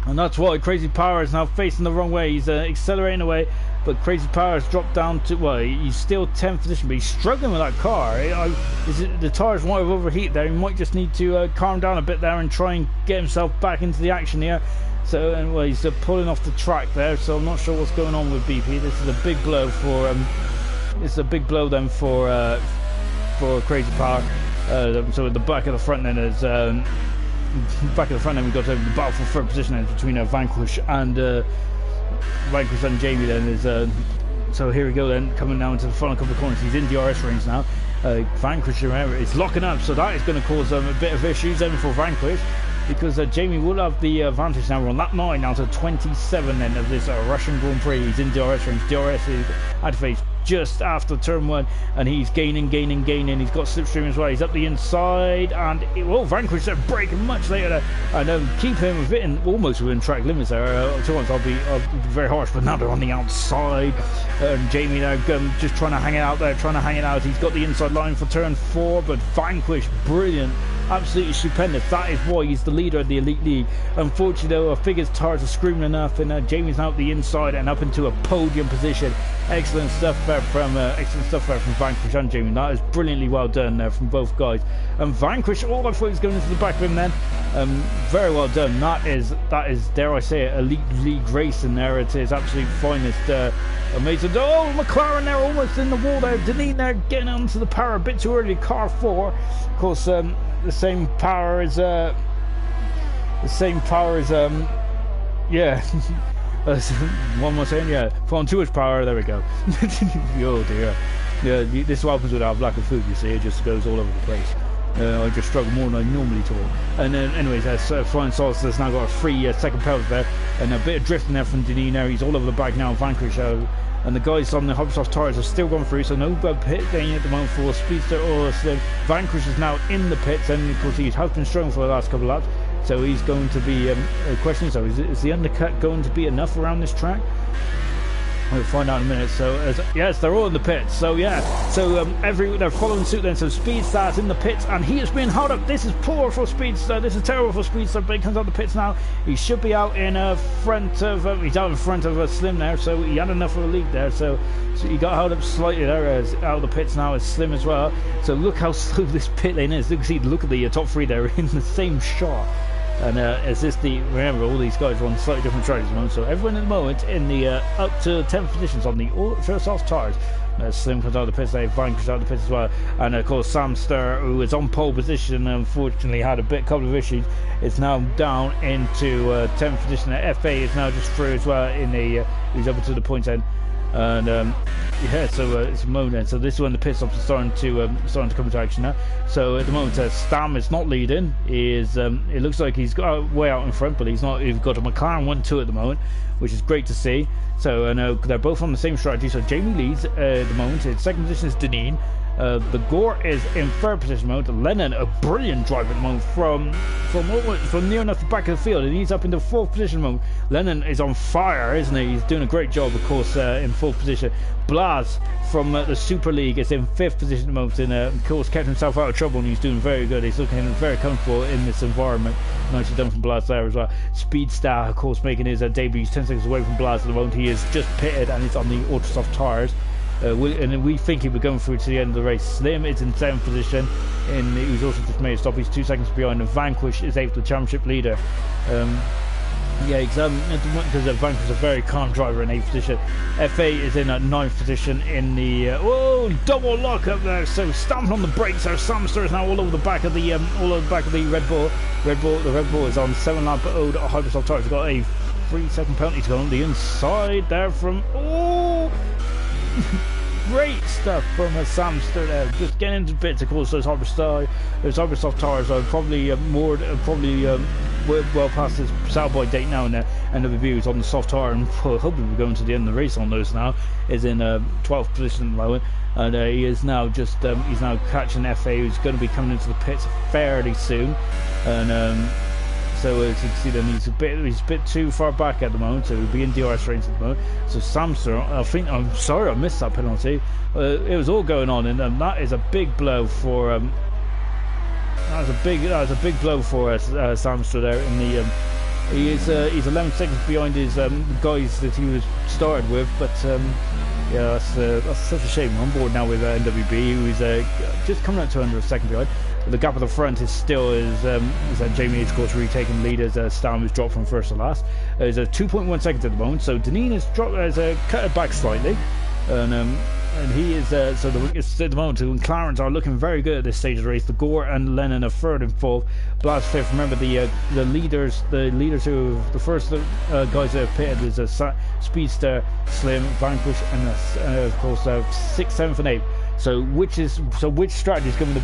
And that's why Crazy Power is now facing the wrong way. He's accelerating away, but Crazy Power has dropped down to, well, he's still 10th position, but he's struggling with that car. The tyres might have overheated there. He might just need to calm down a bit there and try and get himself back into the action here. So, and well, he's pulling off the track there, so I'm not sure what's going on with BP. This is a big blow for, then for Crazy Power. So at the back of the front then is... back of the front end, we've got the battle for third position between Vanquish and Jamie. Then is so here we go then, coming now into the final couple of corners. He's in DRS range now. Vanquish is locking up, so that is going to cause a bit of issues then for Vanquish, because Jamie will have the advantage now. We're on lap 9 now to 27 then of this Russian Grand Prix. He's in DRS range. DRS is activated just after turn 1, and he's gaining. He's got slipstream as well. He's up the inside, and Vanquish are braking much later there, and keep him almost within track limits there. To once I'll be very harsh, but now they're on the outside. Jamie now just trying to hang it out there, He's got the inside line for turn 4, but Vanquish, brilliant. Absolutely stupendous. That is why he's the leader of the Elite League. Unfortunately though, I figure his tires are screaming enough, and Jamie's now at the inside and up into a podium position. Excellent stuff there from Vanquish and Jamie. That is brilliantly well done there from both guys. And Vanquish, all I thought was going into the back of him then. Very well done. That is, dare I say it, Elite League racing there. It is absolute finest. Amazing. Oh, McLaren there, almost in the wall there. Deneen there getting onto the power a bit too early. Car 4, of course. The same power as yeah. One more saying, yeah. Putting too much power. There we go. Oh dear. Yeah, this is what happens with our black and food. You see, it just goes all over the place. I just struggle more than I normally do. And then, anyways, Flying Sauce has now got a 3 second penalty there, and a bit of drifting there from Deneen there. He's all over the back now, Vanquish. And the guys on the Hypersoft tires are still going through, so no pit lane at the moment for Speedster or Slim. Vanquish is now in the pits, and of course he has been strong for the last couple of laps, so he's going to be questioning. So is the undercut going to be enough around this track? We'll find out in a minute. So yes, they're all in the pits. So yeah, so they're following suit then. So Speedstar's in the pits, and he is being held up. This is poor for Speedstar. This is terrible for Speedstar. But he comes out the pits now. He should be out in front of. He's out in front of Slim there. So he had enough of a lead there. So he got held up slightly there. Out of the pits now is Slim as well. So look how slow this pit lane is. Look at the top 3 there in the same shot. And remember, all these guys are on slightly different strategies at the moment, so everyone at the moment in the up to 10th positions on the first off tires. Slim comes out of the pits, they Vanquish out of the pits as well, and of course Samster, who is on pole position, unfortunately had a couple of issues, is now down into 10th position. FA is now just through as well in the he's up to the points end. And yeah, so it's a moment then. So this is when the pit stops are starting to come into action now. So at the moment, Stam is not leading. It looks like he's got way out in front, but he's not. He's got a McLaren 1-2 at the moment, which is great to see. So they're both on the same strategy. So Jamie leads at the moment. In second position is Deneen. The Gore is in third position mode. Lennon, a brilliant drive at the moment from near enough the back of the field, and he's up in the fourth position mode. Lennon is on fire, isn't he? He's doing a great job, of course, in fourth position. Blas from the Super League is in fifth position at the moment, and of course kept himself out of trouble, and he's doing very good. He's looking very comfortable in this environment. Nicely done from Blas there as well. Speedstar, of course, making his debut. He's 10 seconds away from Blas at the moment. He is just pitted, and he's on the ultra soft tires. And we think he was going through to the end of the race. Slim is in 7th position, and he's also just made a stop. He's 2 seconds behind, and Vanquish is 8th, the championship leader. Because Vanquish is a very calm driver in 8th position. FA is in 9th position in the double lock up there. So stamping on the brakes there. Samster is now all over the back of the Red Bull. The Red Bull is on 7 lap owed Hypersoft tires. He's got a 3-second penalty to go on the inside there from great stuff from Samster there. Just getting into bits. Of course, those Hypersoft tires are probably well past his sell-by date now, and the reviews on the soft tire, and hopefully we're going to the end of the race on those now. Is in 12th position at the moment, and he is now just he's now catching FA, who's going to be coming into the pits fairly soon, and so as you can see, then he's a bit too far back at the moment, so he'll be in DRS range at the moment. So Samster, I'm sorry I missed that penalty. It was all going on, and that is a big blow for that was a big blow for Samster there. In the he's 11 seconds behind his guys that he was started with, but yeah, that's such a shame. I'm on board now with NWB, who's just coming out to under a second behind. The gap at the front is still Jamie is, of course, retaking the lead as Stam has dropped from first to last. There's a 2.1 seconds at the moment, so Deneen has dropped, cut it back slightly, and he is at the moment. The McLarens are looking very good at this stage of the race. The Gore and Lennon are third and fourth. Blas fifth. Remember the leaders who the first guys that have pitted is Speedster, Slim, Vanquish, and of course 6th, 7th, and 8th. So which strategy is going to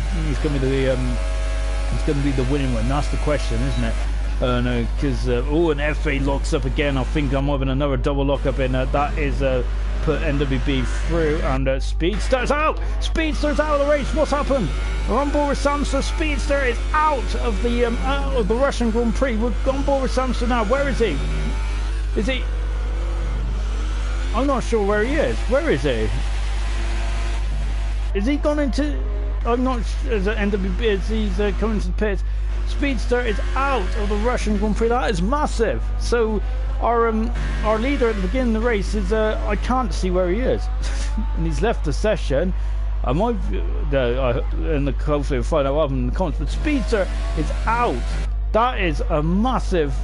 be the winning one? That's the question, isn't it? Because and FA locks up again. I think I'm having another double lock up in that is put NWB through, and Speedster's out. Speedster's out of the race. What's happened? We're on board with Samster. Speedster is out of the Russian Grand Prix. We're on board with Samster now. Where is he? Is he? I'm not sure where he is. Where is he? Is he gone into? I'm not. As NWB, as he's coming to the pits. Speedster is out of the Russian Grand Prix. That is massive. So our leader at the beginning of the race is I can't see where he is, and he's left the session. I might hopefully we'll find out in the comments. But Speedster is out. That is a massive.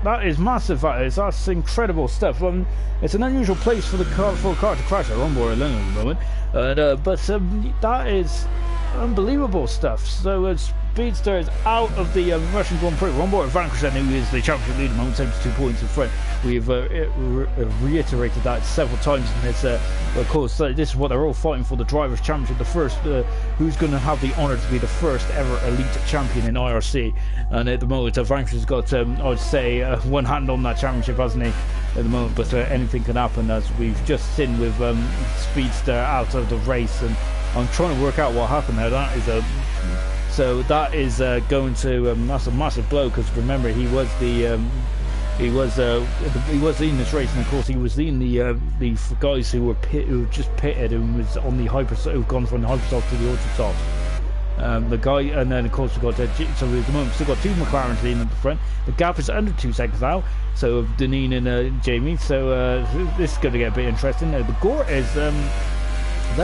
That is massive. That's incredible stuff. It's an unusual place for a car to crash. I'm on board Lennon at the moment, but that is unbelievable stuff. So Speedster is out of the Russian Grand Prix. One more Vanquish, who is the championship leader, 72 points in front. We've reiterated that several times in this. Of course, this is what they're all fighting for: the Drivers' Championship. The first, who's going to have the honour to be the first ever elite champion in IRC? And at the moment, Vanquish has got, I would say, one hand on that championship, hasn't he? At the moment, but anything can happen, as we've just seen with Speedster out of the race, and I'm trying to work out what happened there. That is going to that's a massive blow, because remember, he was in this race, and of course he was in the guys who just pitted, and was on the who've gone from the hypersoft to the ultrasoft. The guy, and then of course we've got so at the moment we've still got two McLarens leading at the front. The gap is under 2 seconds now, so of Deneen and Jamie. So this is going to get a bit interesting. The Gore is there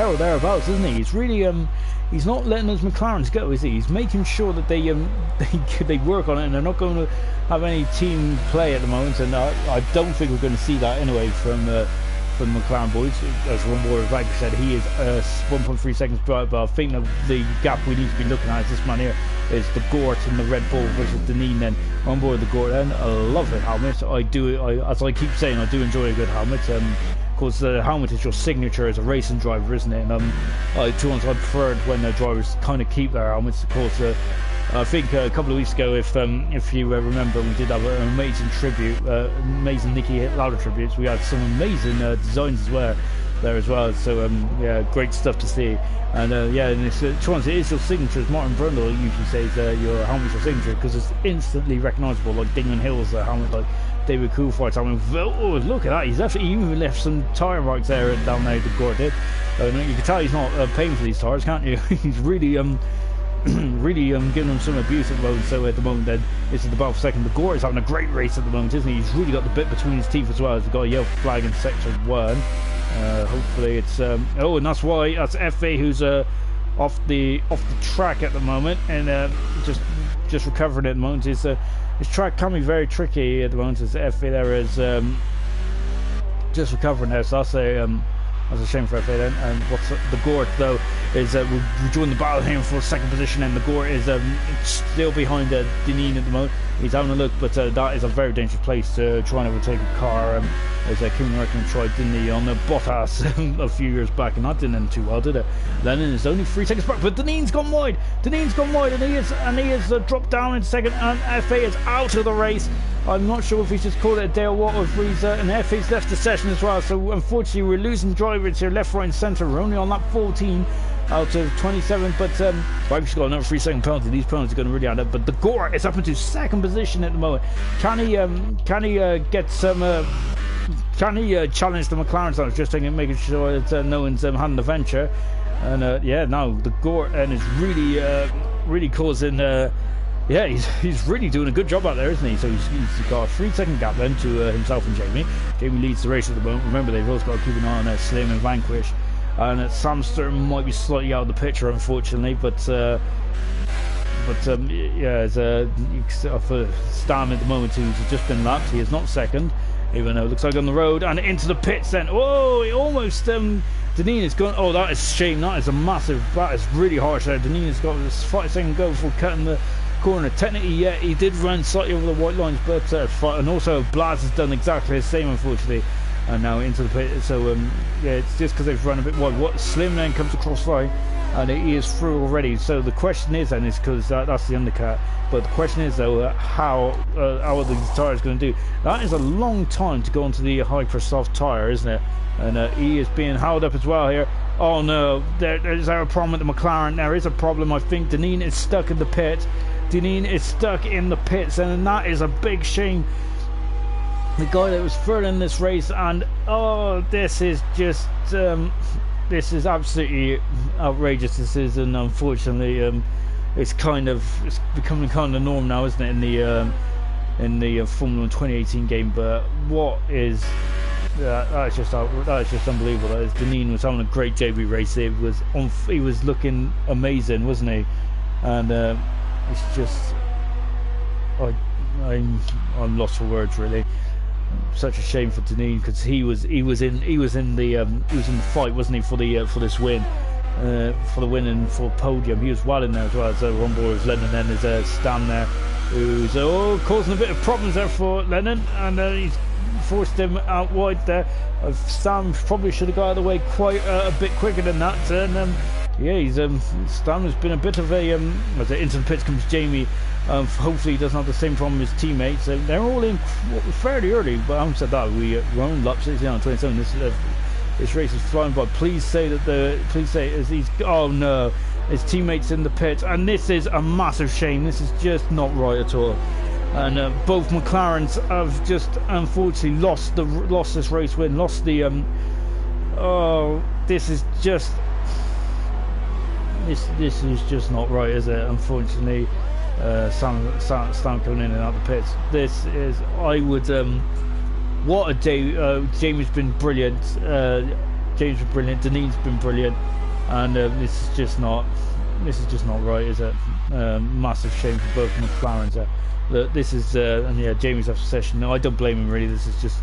or thereabouts, isn't he? He's really he's not letting those McLarens go, is he? He's making sure that they work on it, and they're not going to have any team play at the moment. And I don't think we're going to see that anyway from the McLaren boys. As Ron Moore said, he is 1.3 seconds behind, but I think that the gap we need to be looking at is this man here, is the Gort in the Red Bull versus Deneen. Then on board the Gort, then a lovely helmet. As I keep saying, I do enjoy a good helmet. Of course, the helmet is your signature as a racing driver, isn't it? And I preferred when the drivers kind of keep their helmets. Of course, I think a couple of weeks ago, if you remember, we did have an amazing tribute, amazing Nicky Lauda tributes. We had some amazing designs as well there as well. So yeah, great stuff to see. And yeah, and it's Chance, it is your signature, as Martin Brundle usually says. Your helmet's your signature because it's instantly recognisable, like Dingman Hill's helmet, like David Coulthard's helmet. Oh, look at that! He even left some tyre marks there down there. The Gore did. You can tell he's not paying for these tyres, can't you? He's really really giving them some abuse at the moment. So at the moment, then this is the battle for second. The Gore is having a great race at the moment, isn't he? He's really got the bit between his teeth as well. He's got a yellow flag in sector 1. Hopefully it's oh, and that's why that's FA who's off the track at the moment, and just recovering at the moment. His track can be very tricky at the moment, as FA there is just recovering there. So that's a shame for FA then. And what's the Gore though is we join the battle here for second position, and the Gore is still behind Deneen at the moment. He's having a look, but that is a very dangerous place to try and overtake a car. As Kimi Räikkönen tried, didn't he, on the Bottas a few years back, and that didn't end too well, did it? Lennon is only 3 seconds back, but Deneen's gone wide. Deneen's gone wide, and he is dropped down in second, and FA is out of the race. I'm not sure if he's just called it a day or what, or if he's and FA's left the session as well. So unfortunately, we're losing drivers here, left, right, and centre. We're only on lap 14 out of 27, but Bike's got another 3-second penalty. These penalties are going to really add up. But the Gore is up into second position at the moment. Can he get some? Can he challenge the McLaren? I was just thinking, making sure that no one's had an adventure. And yeah, no, the Gore and is really causing. Yeah, he's really doing a good job out there, isn't he? So he's got a 3-second gap then to himself and Jamie. Jamie leads the race at the moment. Remember, they've also got to keep an eye on Slim and Vanquish. And Samster might be slightly out of the picture, unfortunately, but yeah, for Stan at the moment, who's just been lapped, he is not second, even though it looks like on the road, and into the pits then. Oh, it almost Deneen is gone. Oh, that is a shame. That is really harsh there. Deneen has got this 5-second go before cutting the corner. Technically, yeah, he did run slightly over the white lines, but and also Blaz has done exactly the same, unfortunately. And now into the pit. So yeah, it's just because they've run a bit wide. What Slim then comes across line, and he is through already. So the question is, and it's because that's the undercut. But the question is though, how are these tyres going to do? That is a long time to go onto the hyper soft tyre, isn't it? And he is being held up as well here. Oh no, is there a problem with the McLaren? There is a problem. I think Deneen is stuck in the pit. Deneen is stuck in the pits, and that is a big shame. The guy that was third in this race, and oh, this is just this is absolutely outrageous. This is, and unfortunately it's becoming kind of the norm now, isn't it, in the Formula 1 2018 game. But what is that is just unbelievable. That is, Deneen was having a great JB race. He was looking amazing, wasn't he? And it's just I'm lost for words, really. Such a shame for Deneen, because he was in the fight, wasn't he, for this win. for the win and for podium. He was well in there as well. So on board with Lennon, then there's Stam there, who's causing a bit of problems there for Lennon, and he's forced him out wide there. Stam probably should have got out of the way quite a bit quicker than that. And yeah, he's Stam has been a bit of a as into the pits comes Jamie. Hopefully he doesn't have the same problem as his teammates. They're all in fairly early, but having said that, we're on lap 69 27. This race is flying by. Please say as he's oh no, his teammates in the pit, and this is a massive shame. This is just not right at all. And both McLarens have just unfortunately lost this race win, lost the this is just not right, is it? Unfortunately, Stam coming in and out the pits. This is, I would what a day. Jamie's been brilliant. James been brilliant. Denise's been brilliant, and this is just not right, is it? Massive shame for both McLarens there. This is and yeah, Jamie's after session. No, I don't blame him really. This is just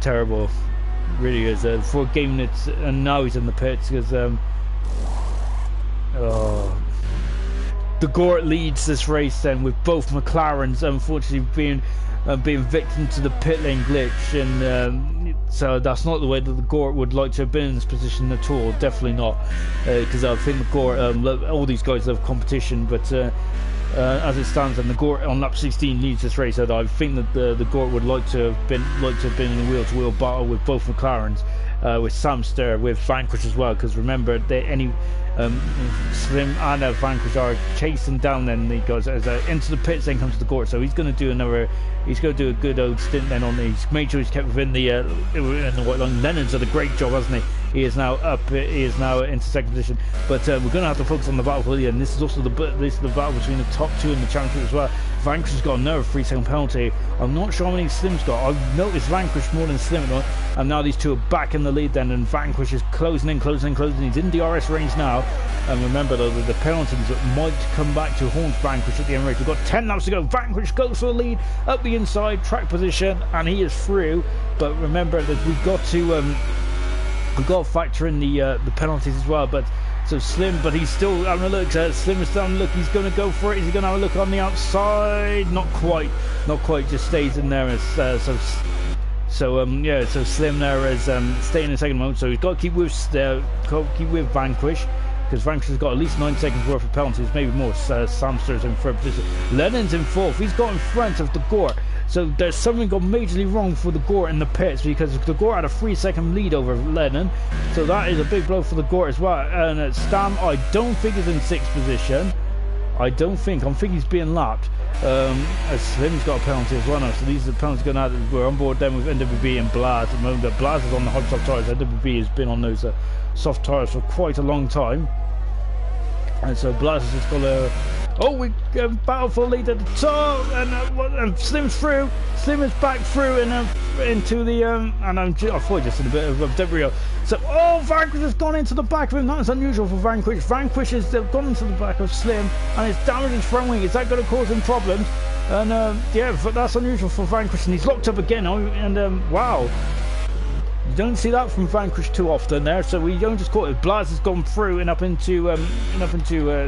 terrible, really is. For gaming it, and now he's in the pits because the Gort leads this race then, with both McLarens unfortunately being victim to the pit lane glitch, and so that's not the way that the Gort would like to have been in this position at all. Definitely not, because I think the Gort, all these guys love competition, but as it stands, and the Gort on lap 16 leads this race. And I think that the Gort would like to have been in a wheel-to-wheel battle with both McLarens, with Samster, with Vanquish as well. Because remember, Slim and Vanquish are chasing down. Then he goes into the pits, then comes to the Gort. So he's going to do a good old stint then on these. Made sure he's kept within the white line. Lennon's done a great job, hasn't he? He is now into second position. But we're going to have to focus on the battle for the end. This is also the battle between the top two in the championship as well. Vanquish has got another 3-second penalty. I'm not sure how many Slim's got. I've noticed Vanquish more than Slim, and now these two are back in the lead then, and Vanquish is closing in. He's in DRS range now. And remember though, the penalties might come back to haunt Vanquish at the end race. We've got 10 laps to go. Vanquish goes for the lead up the inside track position, and he is through. But remember that we've got to factor in the penalties as well. But so Slim, but he's still having a look. Slim is having a look. He's going to go for it. Is he going to have a look on the outside? Not quite. Just stays in there. As so Slim there is staying in second moment. So he's got to keep with Vanquish, because Vanquish has got at least 9 seconds worth of penalties, maybe more. Samster's in third position. Lennon's in fourth. He's got in front of the Gort. So there's something gone majorly wrong for the Gort in the pits, because the Gort had a 3-second lead over Lennon. So that is a big blow for the Gort as well. And Stam, I don't think is in sixth position. I think he's being lapped. As Slim's got a penalty as well now. So these are the penalties going out. We're on board then with NWB and Blaz. At the moment, Blaz is on the hard soft tyres. NWB has been on those soft tyres for quite a long time. And so Blaz has just got a... Oh, we battle for lead at the top, and Slim's through. Slim is back through and into the I thought I just did a bit of debris. So Vanquish has gone into the back of him. That is unusual for Vanquish. Vanquish has gone into the back of Slim, and it's damaged his front wing. Is that going to cause him problems? And yeah, but that's unusual for Vanquish, and he's locked up again. And wow. You don't see that from Vanquish too often there, so we don't just caught it. Blaz has gone through and up into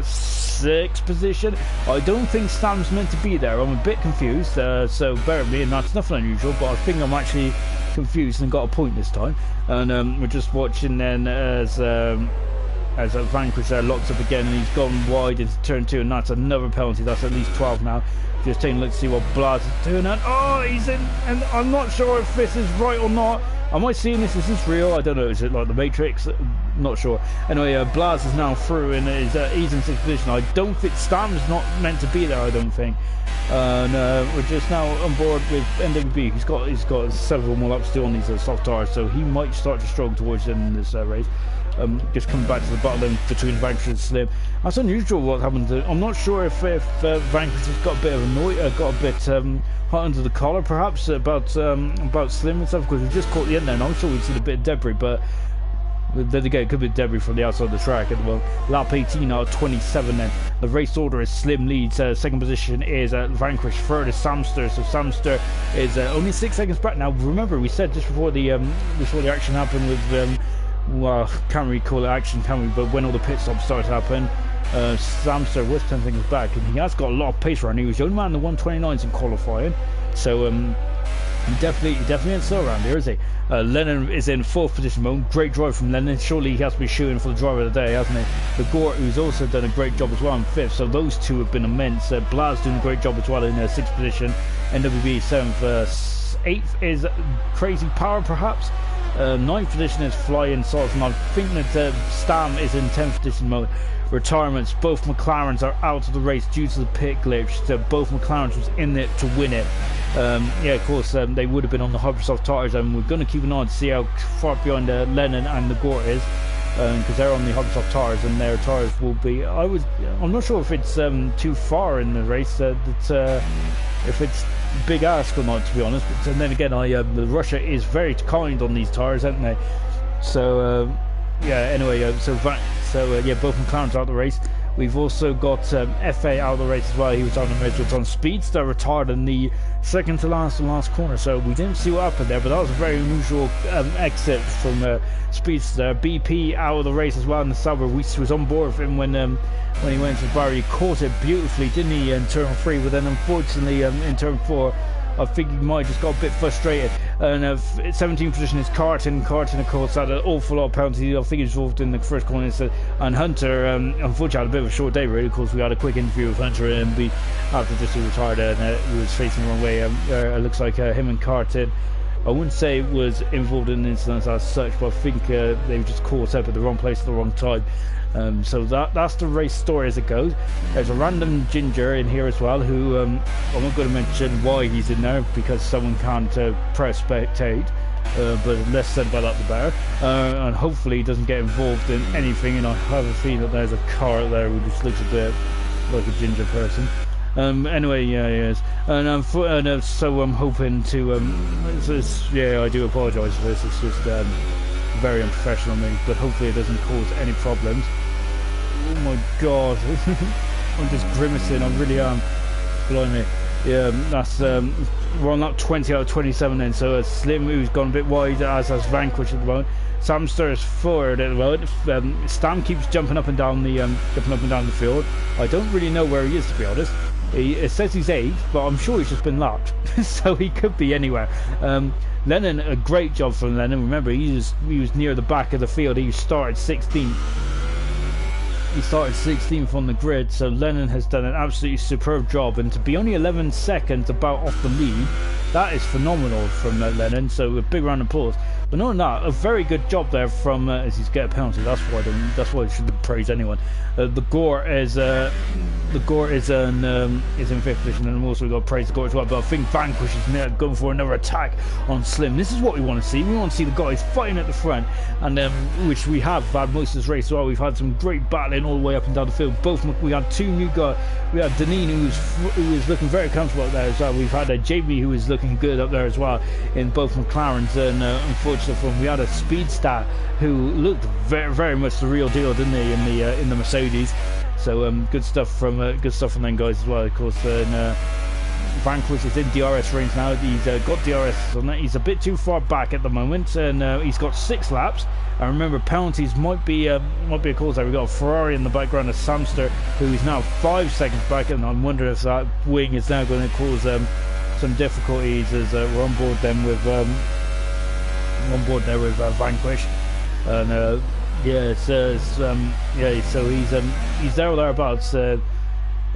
sixth position. I don't think Stam's meant to be there. I'm a bit confused, so bear with me, and that's nothing unusual, but I think I'm actually confused and got a point this time. And we're just watching then as Vanquish there locks up again, and he's gone wide into turn 2, and that's another penalty. That's at least 12 now. Just taking a look to see what Blaz is doing, and he's in, and I'm not sure if this is right or not. Am I seeing this? Is this real? I don't know. Is it like the Matrix? Not sure. Anyway, Blaz is now through and he's in sixth position. I don't think Stam's not meant to be there, I don't think. And we're just now on board with NWB. He's got several more laps to do on these soft tyres, so he might start to struggle towards the end of this race. Just coming back to the battle then between Vanquish and Slim. That's unusual what happened. I'm not sure if Vanquish has got a bit of annoyed, got a bit hot under the collar perhaps about Slim and stuff, because we just caught the end there, and I'm sure we'd seen a bit of debris, but then again, it could be debris from the outside of the track. And well, lap 18 out of 27 then. The race order is Slim leads, second position is Vanquish, third is Samster. So Samster is only 6 seconds back now. Remember, we said just before the action happened well, can't really call it action, can we? But when all the pit stops started to happen, Samster was turning things back, and he has got a lot of pace around. He was the only man in the 129s in qualifying, so he definitely ain't slow around here, is he? Lennon is in 4th position moment. Great drive from Lennon. Surely he has to be shooting for the driver of the day, hasn't he? The Gort, who's also done a great job as well in 5th, so those two have been immense. Blas doing a great job as well in 6th position. NWB 7th. 8th is Crazy Power, perhaps. 9th position is Flying Sauce, and I think that Stam is in 10th position mode. Retirements, both McLarens are out of the race due to the pit glitch, so both McLarens was in it to win it. Yeah, of course, they would have been on the Hypersoft tyres, and we're going to keep an eye to see how far behind Lennon and the Gort is, because they're on the Hypersoft tyres, and their tyres will be, I'm not sure if it's too far in the race, if it's big ask or not, to be honest. But, and then again, Russia is very kind on these tyres, aren't they? So yeah, anyway, yeah, both McLarens out of the race. We've also got FA out of the race as well. He was on the measures on Speedster, retired in the second to last corner, so we didn't see what happened there, but that was a very unusual exit from Speedster. BP out of the race as well in the Sauber. Weiss was on board with him when he went to the barrier. He caught it beautifully, didn't he, in turn 3, but then unfortunately in turn 4 I think he might have just got a bit frustrated. And 17th position is Carton. Carton, of course, had an awful lot of penalties. I think he was involved in the first corner. And Hunter, unfortunately, had a bit of a short day, really. Of course, we had a quick interview with Hunter after just he retired, and he was facing the wrong way. It looks like him and Carton, I wouldn't say was involved in incidents as such, but I think they were just caught up at the wrong place at the wrong time. So that's the race story as it goes. There's a random ginger in here as well, who I'm not going to mention why he's in there, because someone can't press spectate, but less said about that the better, and hopefully he doesn't get involved in anything. And I have a feeling that there's a car there who just looks a bit like a ginger person. Anyway, yeah, yes, and so I'm hoping to I do apologise for this. It's just very unprofessional of me, but hopefully it doesn't cause any problems. Oh my god, I'm just grimacing, I really am. Blimey. Yeah, that's we're on that 20 out of 27 then, so Slim, who's gone a bit wide, as has Vanquish at the moment. Samster is forward at the moment. Stam keeps jumping up and down the field. I don't really know where he is, to be honest. It says he's 8th, but I'm sure he's just been lapped, so he could be anywhere. Lennon, a great job from Lennon. Remember, he was near the back of the field. He started 16th. He started 16th on the grid, so Lennon has done an absolutely superb job. And to be only 11 seconds about off the lead, that is phenomenal from Lennon. So a big round of applause. But not that, a very good job there from as he's get a penalty. That's why I shouldn't praise anyone. The Gore is in 5th position, and also we've got to praise the Gore as well. But I think Vanquish is going for another attack on Slim. This is what we want to see. We want to see the guys fighting at the front, and which we have had most of this race as well. We've had some great battling all the way up and down the field. We had two new guys. We had Deneen, who is looking very comfortable up there as well. We've had Jamie, who is looking good up there as well in both McLarens, and unfortunately we had a Speedster who looked very, very much the real deal, didn't he, in the Mercedes. So good stuff from them guys as well. Of course, Vanquish is in DRS range now. He's got DRS on that. He's a bit too far back at the moment, and he's got 6 laps. And remember, penalties might be a cause there. We've got a Ferrari in the background of Samster, who is now 5 seconds back, and I'm wondering if that wing is now going to cause some difficulties as we're on board then with Vanquish. And so he's there or thereabouts.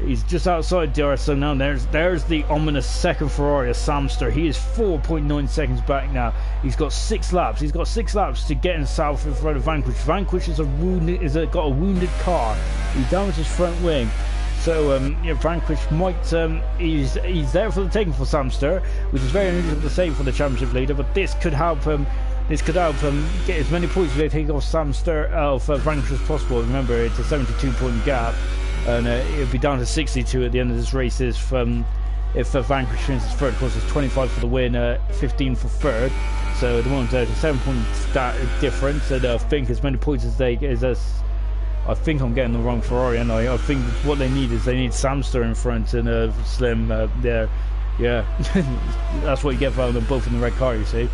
He's just outside DRS, so now there's the ominous second Ferrari of Samster. He is 4.9 seconds back now. He's got 6 laps. He's got 6 laps to get himself in front of Vanquish. Vanquish is got a wounded car. He damaged his front wing. So Vanquish might he's there for the taking for Samster, which is very unusual to say for the championship leader. But this could help him. This could help him get as many points as they take off Samster Vanquish as possible. Remember, it's a 72-point gap, and it'll be down to 62 at the end of this race. If Vanquish finishes third, of course, it's 25 for the win, 15 for third. So at the moment, there's a 7-point difference, and I think as many points as they get is I think I'm getting the wrong Ferrari, and I think what they need Samster in front and Slim there. Yeah, that's what you get for them both in the red car, you see.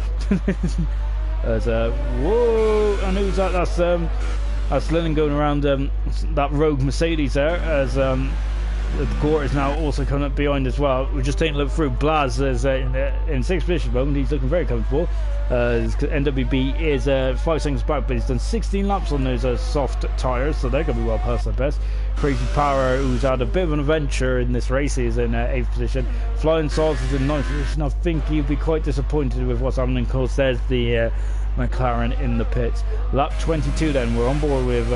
As whoa, and who's that? That's Lennon going around that rogue Mercedes there. As the Gort is now also coming up behind as well. We're just taking a look through. Blaz is in sixth position at the moment. He's looking very comfortable. His NWB is 5 seconds back, but he's done 16 laps on those soft tyres, so they're going to be well past their best. Crazy Power, who's had a bit of an adventure in this race, is in 8th position. Flying Sauce is in 9th position. I think he'll be quite disappointed with what's happening. Of course, there's the McLaren in the pits. Lap 22 then, we're on board with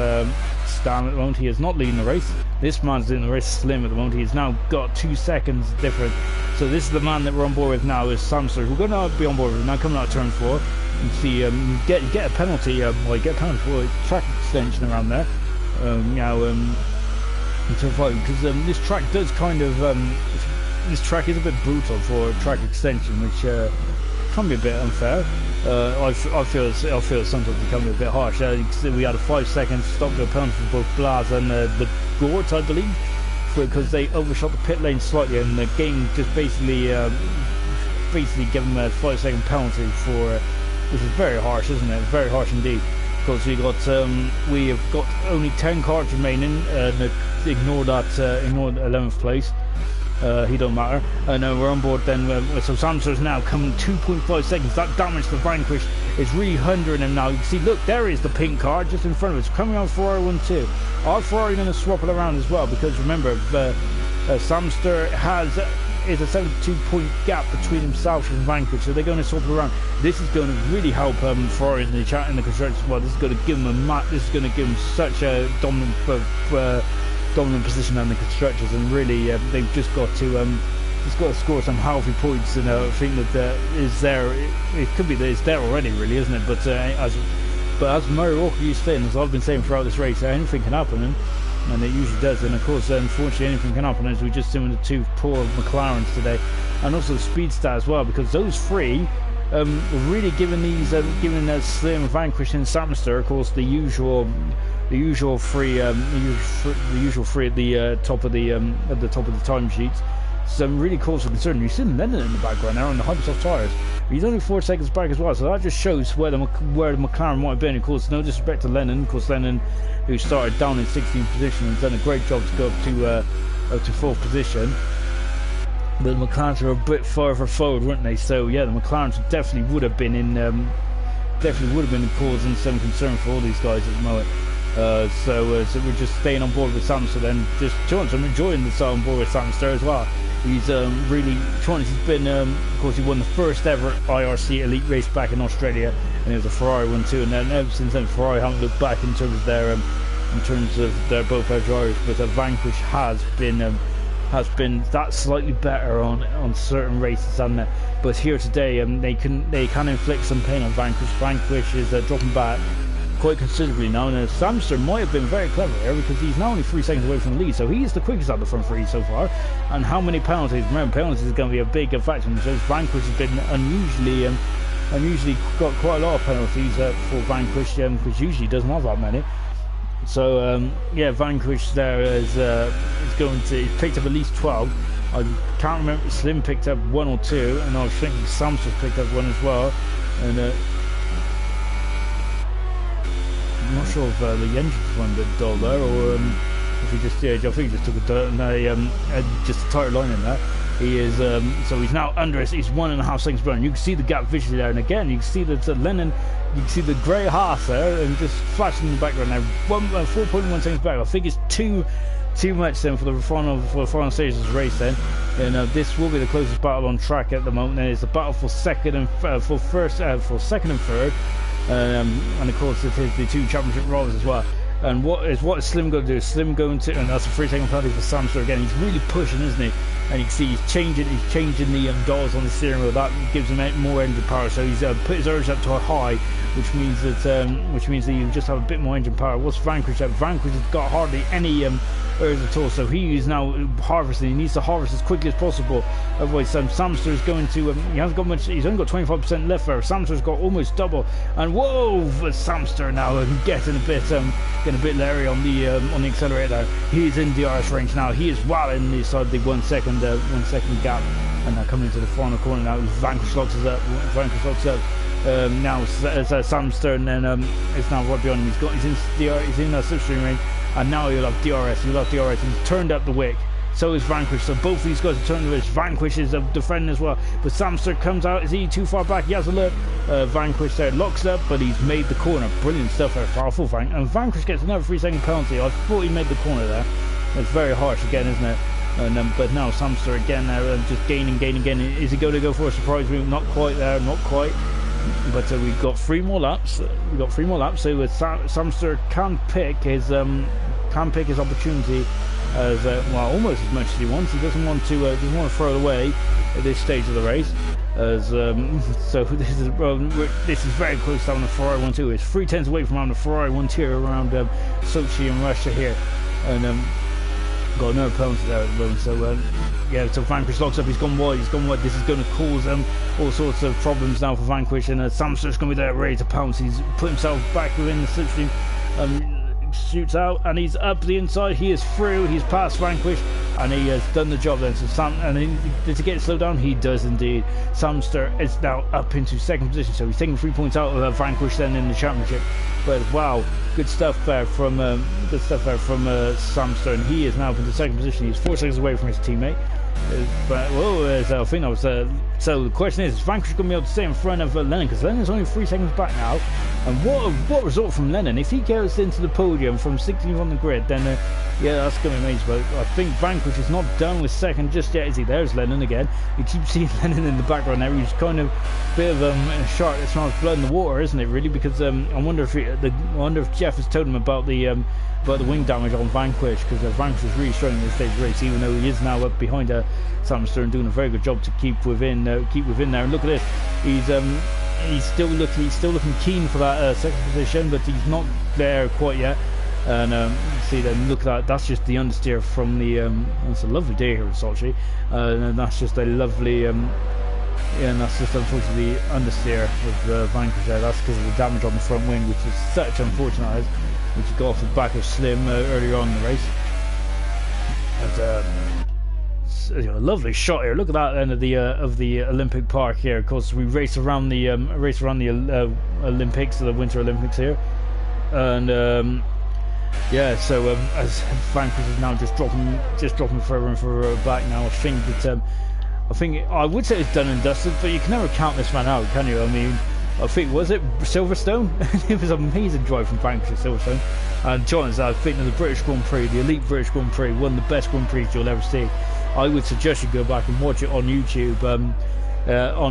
Stan at the moment. He is not leading the race. This man's doing the race Slim at the moment. He's now got 2 seconds difference. So this is the man that we're on board with now, is Samster. We're going to be on board with him now, coming out of turn 4. You see, get a penalty, get a penalty for track extension around there. Now, in turn 5, because this track does kind of, this track is a bit brutal for track extension, which can be a bit unfair. I feel sometimes becoming a bit harsh. We had a 5 second stop to a penalty for both Blaz and the Gort, I believe, because they overshot the pit lane slightly, and the game just basically gave them a 5 second penalty for, which is very harsh, isn't it? Very harsh indeed. Because we have got only 10 cars remaining, and ignore that, ignore the 11th place. He don't matter. And we're on board then. So Samster's now coming 2.5 seconds. That damage to Vanquish is really hindering him now. You can see, look, there is the pink car just in front of us, coming on Ferrari 1-2. Our Ferrari going to swap it around as well, because remember, Samster is a 72-point gap between himself and Vanquish, so they're going to swap it around. This is going to really help Ferrari in the constructors as well. This is going to give him such a dominant position on the constructors, and really they've just got to score some healthy points. And I think that is there. It could be that it's there already, really, isn't it? But as Murray Walker used to say, and as I've been saying throughout this race, anything can happen, and it usually does. And of course, unfortunately, anything can happen, as we just seen with the 2 poor McLarens today, and also the Speedster as well, because those 3 were really giving Slim, Vanquish, and Samster, of course, the usual 3 at the top of the timesheets. Some really cause for concern. You see Lennon in the background now on the hypersoft tyres. He's only 4 seconds back as well, so that just shows where the McLaren might have been. Of course, no disrespect to Lennon. Of course, Lennon, who started down in 16th position, has done a great job to go up to 4th position. But the McLarens are a bit further forward, weren't they? So yeah, the McLarens definitely would have been causing some concern for all these guys at the moment. So we're just staying on board with Samster, then just I'm enjoying the start on board with Samster as well. He's really trying. He's been, of course, he won the first ever IRC Elite race back in Australia, and it was a Ferrari 1-2. And then ever since then, Ferrari haven't looked back in terms of their both their drivers. But Vanquish has been that slightly better on certain races, and but here today, they can inflict some pain on Vanquish. Vanquish is dropping back quite considerably now, and Samster might have been very clever here, because he's now only 3 seconds away from the lead, so he is the quickest out of the front 3 so far. And how many penalties? Remember, penalties is going to be a big factor, because Vanquish has been unusually got quite a lot of penalties for Vanquish, which usually doesn't have that many. So yeah, Vanquish there is he's picked up at least 12. I can't remember, Slim picked up 1 or 2, and I was thinking Samster's picked up 1 as well. And I'm not sure if the engine's went a bit dull there, or if he just, I think he just took a dirt and just a tighter line in there. He is, so he's now under us, he's 1.5 seconds behind. You can see the gap visually there, and again, you can see that Lennon, you can see the grey Haas there, and just flashing in the background now, 4.1 seconds back. I think it's too much then for the final stage of this race then. And this will be the closest battle on track at the moment, and it's a battle for second and third. And of course it is the 2 championship rivals as well. And what is Slim going to do? Slim going to, and that's a 3 second penalty for Samster again. He's really pushing, isn't he? And you can see he's changing the dials on the steering wheel. That gives him more engine power. So he's put his urge up to a high, which means that you just have a bit more engine power. What's Vanquish at? Vanquish has got hardly any urge at all. So he is now harvesting. He needs to harvest as quickly as possible. Otherwise, Samster is going to. He hasn't got much. He's only got 25% left there. Samster's got almost double. And whoa, Samster now getting a bit leery on the accelerator there. He's in DRS range now. He is well inside the 1 second gap, and now coming into the final corner now. Vanquish locks us up. now as Samster, and then it's now right behind him. He's in the slipstream ring, and now you'll have DRS. And he's turned up the wick. So is Vanquish. So both of these guys are turning to this. Vanquish is defending as well. But Samster comes out. Is he too far back? He has a look. Vanquish there locks up, but he's made the corner. Brilliant stuff there. Powerful and Vanquish gets another 3-second penalty. I thought he made the corner there. It's very harsh again, isn't it? And but now Samster again there, just gaining. Is he going to go for a surprise move? Not quite there. Not quite. But we've got 3 more laps. So Samster can pick his opportunity as well, almost as much as he wants. He doesn't want to throw it away at this stage of the race. As so this is very close to having a Ferrari 1-2. It's 3 tenths away from having a Ferrari 1-2 around Sochi and Russia here, and got another penalty there at the moment. So yeah, so Vanquish locks up. He's gone wide. This is going to cause all sorts of problems now for Vanquish, and Samster's going to be there ready to pounce. He's put himself back within the slipstream. Shoots out, and he's up the inside. He is through. He's past Vanquish, and he has done the job then. So did he get slowed down? He does indeed. Samster is now up into 2nd position, so he's taking 3 points out of Vanquish then in the championship. But wow, good stuff there from Samster, and he is now up into 2nd position. He's 4 seconds away from his teammate. But I think that was so the question is Vanquish going to be able to stay in front of Lennon, because Lennon's only 3 seconds back now. And what result from Lennon? If he goes into the podium from 16th on the grid, then yeah, that's going to be amazing. But I think Vanquish is not done with 2nd just yet, is he? There's Lennon again. You keep seeing Lennon in the background there. He's kind of a bit of a shark that smells blood in the water, isn't it? Really, because I wonder if Jeff has told him about the wing damage on Vanquish, because Vanquish is really struggling in this stage race, even though he is now up behind Samster and doing a very good job to keep within there. And look at this, he's still looking keen for that 2nd position, but he's not there quite yet. And see then, look at that. That's just the understeer from the. It's a lovely day here in Sochi, and that's just a lovely. Yeah, and that's just unfortunately the understeer of Vanquish there. That's because of the damage on the front wing, which is such unfortunate, which got off the back of Slim earlier on in the race. And a lovely shot here. Look at that end of the Olympic Park here. Of course, we race around the Olympics, the Winter Olympics here, and yeah. So as Vanquish is now just dropping further and further back now. I think I would say it's done and dusted, but you can never count this man out, can you? I mean, I think, was it Silverstone? It was an amazing drive from Vanquish at Silverstone. And John, I think the British Grand Prix, the Elite British Grand Prix, one of the best Grand Prix you'll ever see. I would suggest you go back and watch it on YouTube, on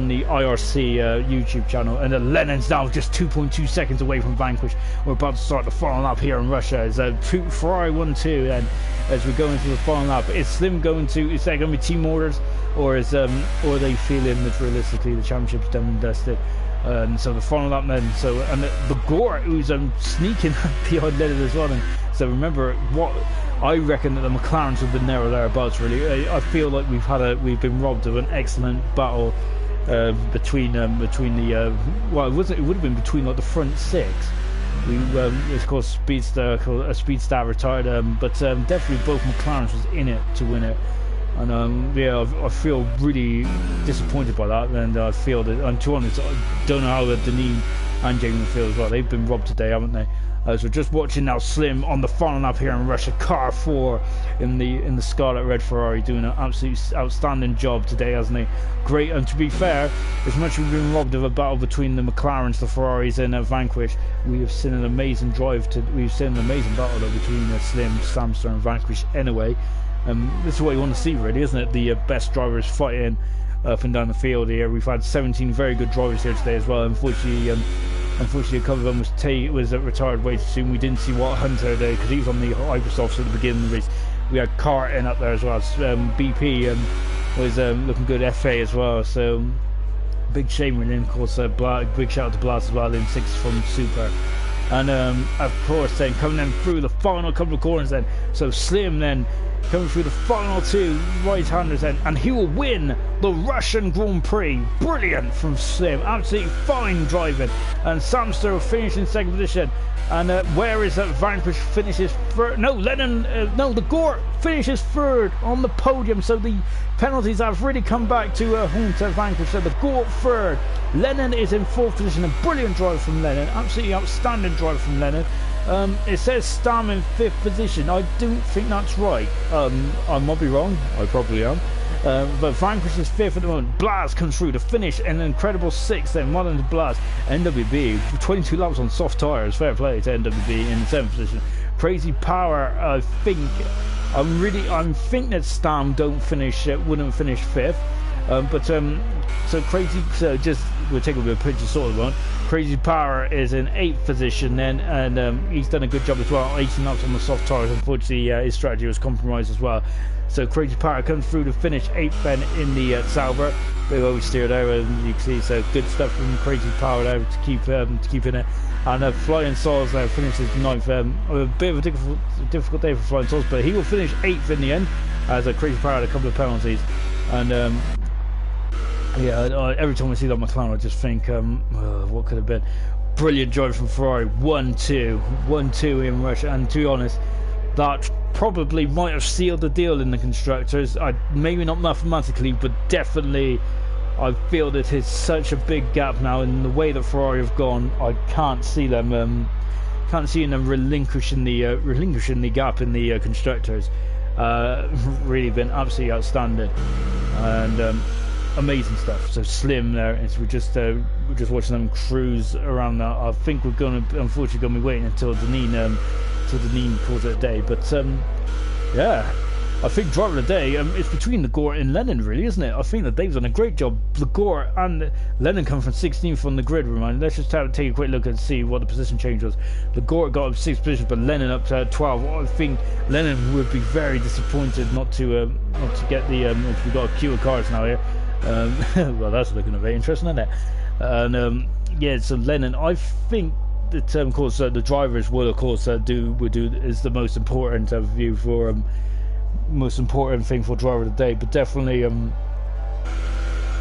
the IRC YouTube channel. And Lennon's now just 2.2 seconds away from Vanquish. We're about to start the final lap here in Russia. It's a Ferrari 1-2, and as we go into the final lap, is Slim going to? Is there going to be team orders, or is or are they feeling that realistically the championship's done and dusted? So the final lap then, and the Gore, who's sneaking behind Lennon as well. And so remember, what I reckon that the McLarens have been there or thereabouts. Really, I feel like we've been robbed of an excellent battle between the well, it would have been between like the front 6. Of course, Speedster retired, but definitely both McLarens was in it to win it. And yeah, I feel really disappointed by that, and I feel that, and to be honest, I don't know how Deneen and Jamie feel as well. They've been robbed today, haven't they? So just watching now Slim on the final lap here in Russia, car 4 in the Scarlet Red Ferrari, doing an absolutely outstanding job today, hasn't he? Great. And to be fair, as much as we've been robbed of a battle between the McLarens, the Ferraris, and Vanquish, we've seen an amazing battle between Slim, Samster, and Vanquish anyway. This is what you want to see, really, isn't it? The best drivers fighting up and down the field here. We've had 17 very good drivers here today as well. Unfortunately, a couple of them was retired way too soon. We didn't see Walt Hunter today because he was on the Hypersofts at the beginning of the race. We had Carton up there as well. BP was looking good. FA as well. So big shame. And then of course, big shout out to Blast as well in 6th from Super. And of course, then coming in through the final couple of corners, then so Slim then coming through the final 2 right-handers, then, and he will win the Russian Grand Prix. Brilliant from Slim, absolutely fine driving. And Samster will finish in 2nd position. And where is that Vanquish finishes third? No, Lennon, no, the Gort finishes third on the podium. So the penalties have really come back to haunt Vanquish. So the Gort third. Lennon is in fourth position. A brilliant drive from Lennon. Absolutely outstanding drive from Lennon. It says Stam in fifth position. I don't think that's right. I might be wrong. I probably am. But Vanquish is fifth at the moment. Blaz comes through to finish an incredible sixth. Then well into Blaz. NWB 22 laps on soft tyres. Fair play to NWB in the seventh position. Crazy Power. I think that Stam wouldn't finish fifth. So Crazy. So just we'll take a bit of a picture sort of one. Crazy Power is in eighth position then, and he's done a good job as well. 18 laps on the soft tyres. Unfortunately, his strategy was compromised as well. So Crazy Power comes through to finish 8th then in the Sauber. They've always steered over, as you can see. So good stuff from Crazy Power there to keep in it. And Flying Souls there finishes 9th. A bit of a difficult day for Flying Souls, but he will finish 8th in the end as Crazy Power had a couple of penalties. And every time I see that McLaren, I just think, what could have been? Brilliant drive from Ferrari. 1-2 in Russia. And to be honest, that probably might have sealed the deal in the constructors. Maybe not mathematically, but definitely I feel that it's such a big gap now in the way that Ferrari have gone. I can't see them relinquishing the gap in the constructors. Really been absolutely outstanding and amazing stuff. So Slim there, we're just watching them cruise around now. I think we're unfortunately gonna be waiting until Deneen calls it a day, but yeah, I think driver of the day it's between the Gort and Lennon, really, isn't it? I think that they've done a great job. The Gort and Lennon come from 16th on the grid. Let's just take a quick look and see what the position change was. The Gort got up 6th position, but Lennon up to 12. I think Lennon would be very disappointed not to get the if we've got a queue of cars now here. Well, that's looking very interesting, isn't it? And yeah, so Lennon, I think that of course the drivers will of course do is the most important view for most important thing for driver of the day, but definitely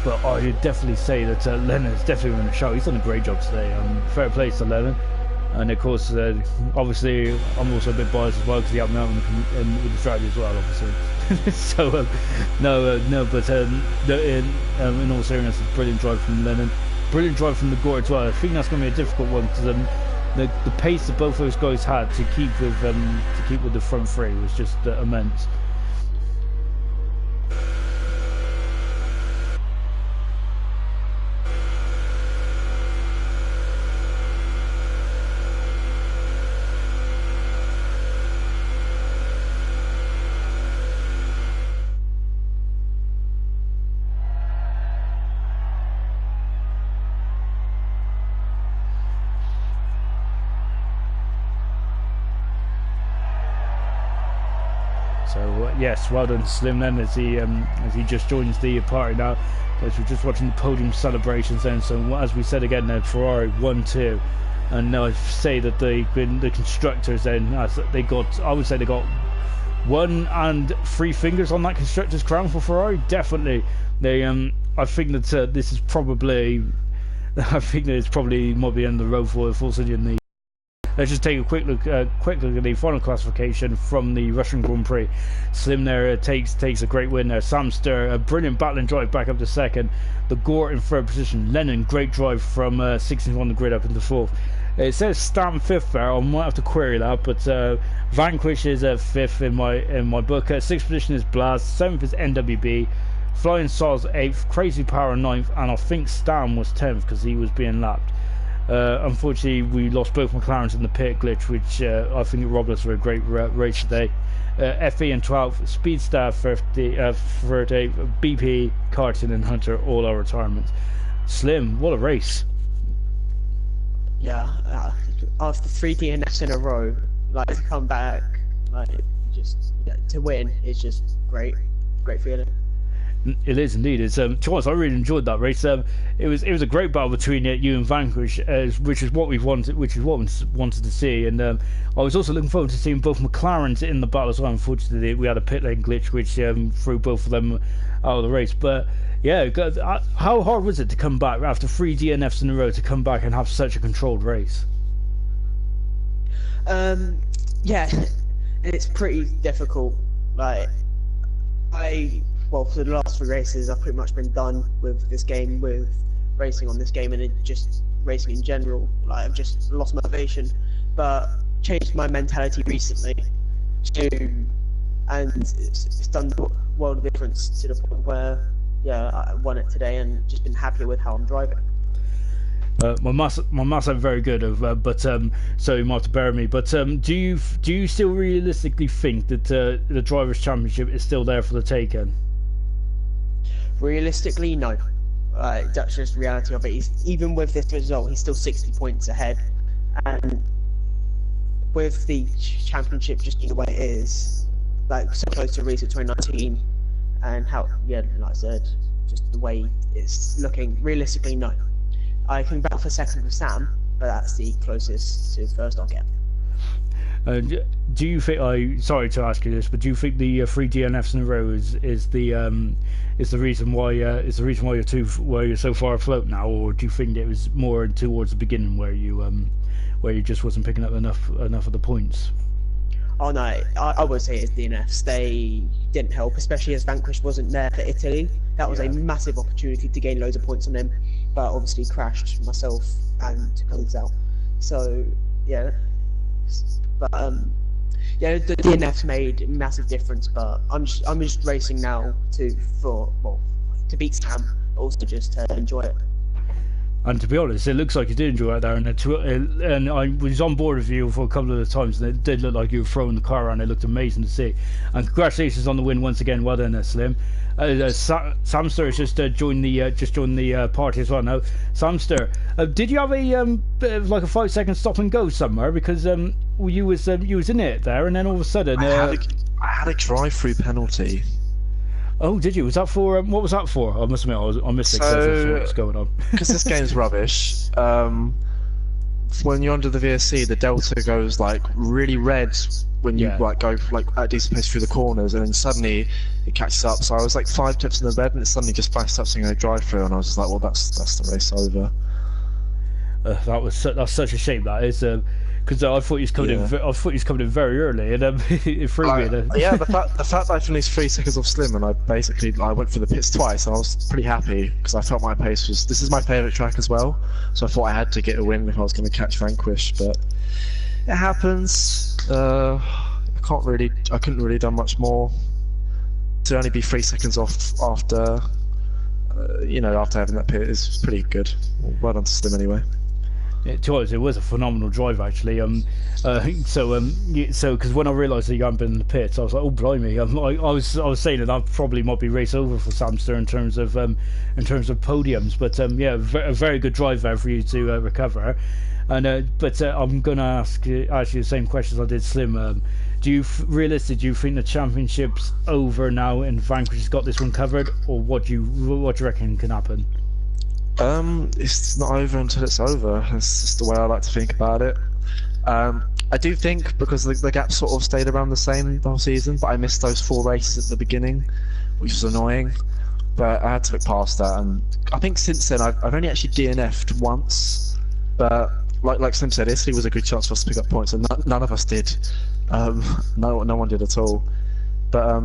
but I would definitely say that Lennon is definitely on the show. He's done a great job today. Fair play to Lennon. And of course, obviously, I'm also a bit biased as well because he helped me out with the strategy as well, obviously. So, but in all seriousness, a brilliant drive from Lennon. Brilliant drive from the Gort as well. I think that's going to be a difficult one because the pace that both those guys had to keep with the front three was just immense. So yes, well done Slim then as he just joins the party now. As we're just watching the podium celebrations then. So as we said again, Ferrari 1-2, and I say that the constructors then I would say they got 1 and 3 fingers on that constructor's crown for Ferrari. Definitely, they I think that this is probably it's probably might be the end of the road for Force India in the. Let's just take a quick look at the final classification from the Russian Grand Prix. Slim there takes a great win there. Samster, a brilliant battling drive back up to second. The Gort in third position. Lennon, great drive from 16th on the grid up into fourth. It says Stam 5th there. I might have to query that, but Vanquish is 5th in my book. 6th position is Blast. 7th is NWB. Flying Sauce 8th. Crazy Power 9th, and I think Stam was 10th because he was being lapped. Unfortunately, we lost both McLarens in the pit glitch, which I think it robbed us of a great race today. FE in 12th, Speedstar 30th, BP, Carton and Hunter all our retirements. Slim, what a race! Yeah, after 3 DNFs in a row, like to come back, to win, it's just great feeling. It is indeed. It's to be honest, I really enjoyed that race. It was a great battle between you and Vanquish, which is what we wanted to see. And I was also looking forward to seeing both McLarens in the battle as well. Unfortunately, we had a pit lane glitch which threw both of them out of the race. But yeah, how hard was it to come back after 3 DNFs in a row to come back and have such a controlled race? Yeah, it's pretty difficult. Like, well, for the last 3 races, I've pretty much been done with this game, with racing on this game, and just racing in general. Like, I've just lost motivation, but changed my mentality recently and it's done a world of difference to the point where, yeah, I won it today and just been happier with how I'm driving. My maths are very good, but so you might have to bear me. But do you still realistically think that the Drivers' Championship is still there for the taking? Realistically, no. That's just the reality of it. Even with this result, he's still 60 points ahead, and with the championship just being the way it is, like so close to race of 2019, and how, yeah, like I said, just the way it's looking. Realistically, no. I can battle for second with Sam, but that's the closest to first I'll get. Do you think? Sorry to ask you this, but do you think the 3 DNFs in a row is the reason why you're so far afloat now, or do you think it was more towards the beginning where you just wasn't picking up enough of the points? Oh no, I would say it's DNFs. They didn't help, especially as Vanquish wasn't there for Italy. That was a massive opportunity to gain loads of points on him, but obviously crashed myself and took others out. So yeah, but yeah, the DNFs made a massive difference. But I'm just racing now to beat Sam, but also just to enjoy it. And to be honest, it looks like you did enjoy it there, and I was on board with you for a couple of the times, and it did look like you were throwing the car around. It looked amazing to see. And congratulations on the win once again. Well done, Slim. Samster has just joined the party as well now. Samster, did you have a bit of like a 5-second stop and go somewhere, because you was in it there, and then all of a sudden I had a drive-through penalty. Oh, did you? Was that for what was that for? I must admit, I missed it. So, what was going on? Because this game's rubbish. When you're under the VSC, the delta goes like really red when you like go like at a decent pace through the corners, and then suddenly it catches up. So I was like 5 tips in the red, and it suddenly just flashed up saying a drive-through, and I was just like, well, that's the race over. That's such a shame. That is. Because I thought he was coming in. I thought he was coming in very early, and it threw me. Yeah, the fact that I finished 3 seconds off Slim, and I went for the pits twice, and I was pretty happy because I felt my pace was. This is my favourite track as well, so I thought I had to get a win if I was going to catch Vanquish. But it happens. I couldn't really done much more. To only be 3 seconds off after, after having that pit is pretty good. Well done to Slim anyway. It was a phenomenal drive actually. So because when I realised that you hadn't been in the pits, I was like, oh blimey! I was saying that I probably might be race over for Samster in terms of podiums, but yeah, a very good drive there for you to recover. And but I'm gonna ask you the same questions I did Slim. Do you think the championship's over now and Vanquish has got this one covered, or what do you reckon can happen? It's not over until it's over. That's just the way I like to think about it. I do think because the gap sort of stayed around the same the whole season, but I missed those 4 races at the beginning, which was annoying. But I had to look past that, and I think since then I've only actually DNF'd once. But like Slim said, Italy was a good chance for us to pick up points, and none of us did. No one did at all. But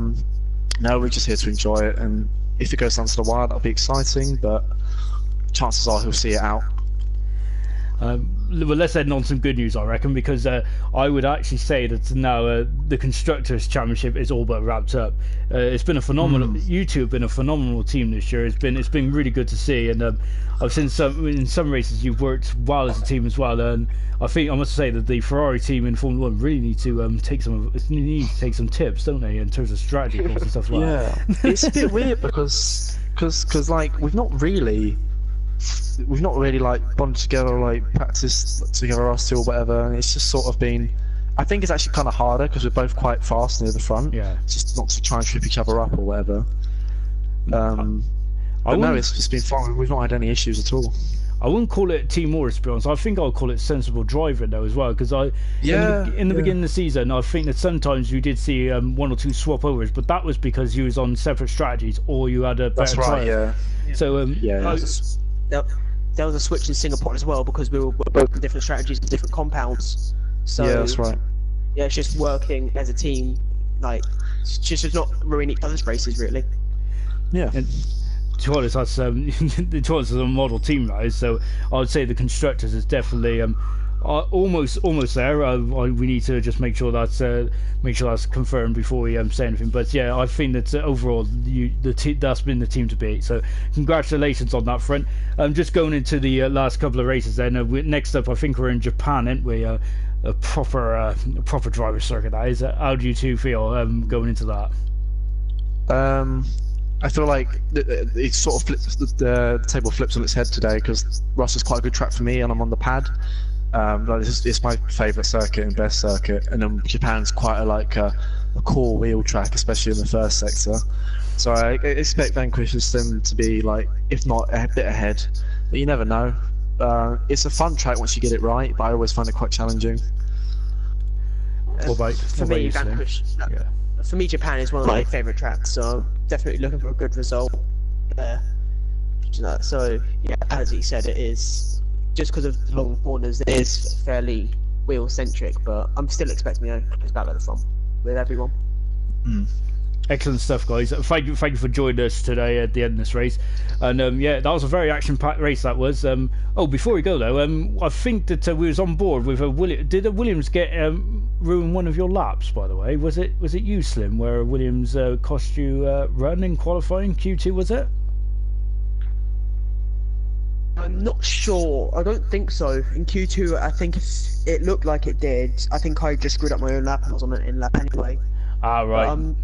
now we're just here to enjoy it, and if it goes down to the wire, that'll be exciting. But chances are he'll see it out. Well, let's end on some good news, I reckon, because I would actually say that now the Constructors' Championship is all but wrapped up. It's been a phenomenal. You two have been a phenomenal team this year. It's been really good to see, and I've seen in some races you've worked well as a team as well. And I think I must say that the Ferrari team in Formula 1 really need to take some tips, don't they, in terms of strategy calls and stuff like that. Yeah, it's a bit weird because like we've not really like bonded together, like practiced together us two or whatever, and it's just sort of been. I think it's actually kind of harder because we're both quite fast near the front. Yeah. Just not to try and trip each other up or whatever. But no, it's been fine. We've not had any issues at all. I wouldn't call it teamwork, to be honest. I think I'll call it sensible driving though as well, because in the beginning of the season, I think that sometimes you did see 1 or 2 swap overs, but that was because you was on separate strategies or you had a better tyre. Yeah. So there was a switch in Singapore as well because we were both in different strategies and different compounds. So Yeah, that's right. yeah, it's just working as a team, like just not ruin each other's races really. Yeah. And to be honest, that's the Tours is a model team, right? So I would say the constructors is definitely almost there. We need to just make sure that's confirmed before we say anything. But yeah, I think that overall that's been the team to beat. So congratulations on that front. Just going into the last couple of races. Then next up, I think we're in Japan, aren't we? A proper driver circuit. That is. How do you two feel going into that? I feel like it sort of flips the table flips on its head today because Ross is quite a good track for me, and I'm on the pad. It's my favourite circuit and best circuit, and then Japan's quite a core wheel track, especially in the first sector. So I expect Vanquish and Slim to be if not a bit ahead, but you never know. It's a fun track once you get it right, but I always find it quite challenging. For me, Vanquish. Yeah. For me, Japan is one of my favourite tracks, so I'm definitely looking for a good result there. So yeah, as he said, it is just because of the long corners. It is fairly wheel centric, but I'm still expecting a close battle at the front with everyone. Excellent stuff, guys. Thank you for joining us today at the end of this race. And yeah, that was a very action-packed race. That was. Before we go though, I think that we was on board with Williams. Did Williams get ruin one of your laps? By the way, was it you, Slim, where Williams cost you run in qualifying Q2? Was it? I'm not sure. I don't think so. In Q2, I think it looked like it did. I think I just screwed up my own lap and was on an in lap anyway. Ah, right.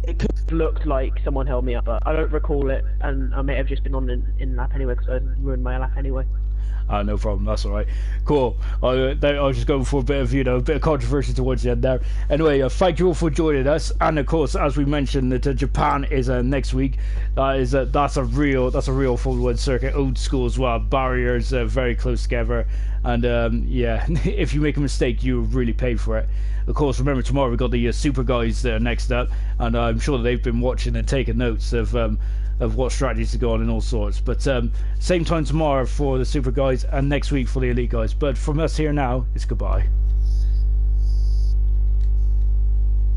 It could have looked like someone held me up, but I don't recall it, and I may have just been on an in lap anyway because I ruined my lap anyway. No problem. That's all right. Cool. I was just going for a bit of controversy towards the end there. Anyway, thank you all for joining us. And of course, as we mentioned, that Japan is next week. That's a real Formula 1 circuit, old school as well. Barriers very close together, and yeah, if you make a mistake, you really pay for it. Of course, remember tomorrow we've got the Super Guys next up, and I'm sure they've been watching and taking notes of what strategies to go on and all sorts. But same time tomorrow for the Super Guys and next week for the Elite Guys. But from us here now, it's goodbye.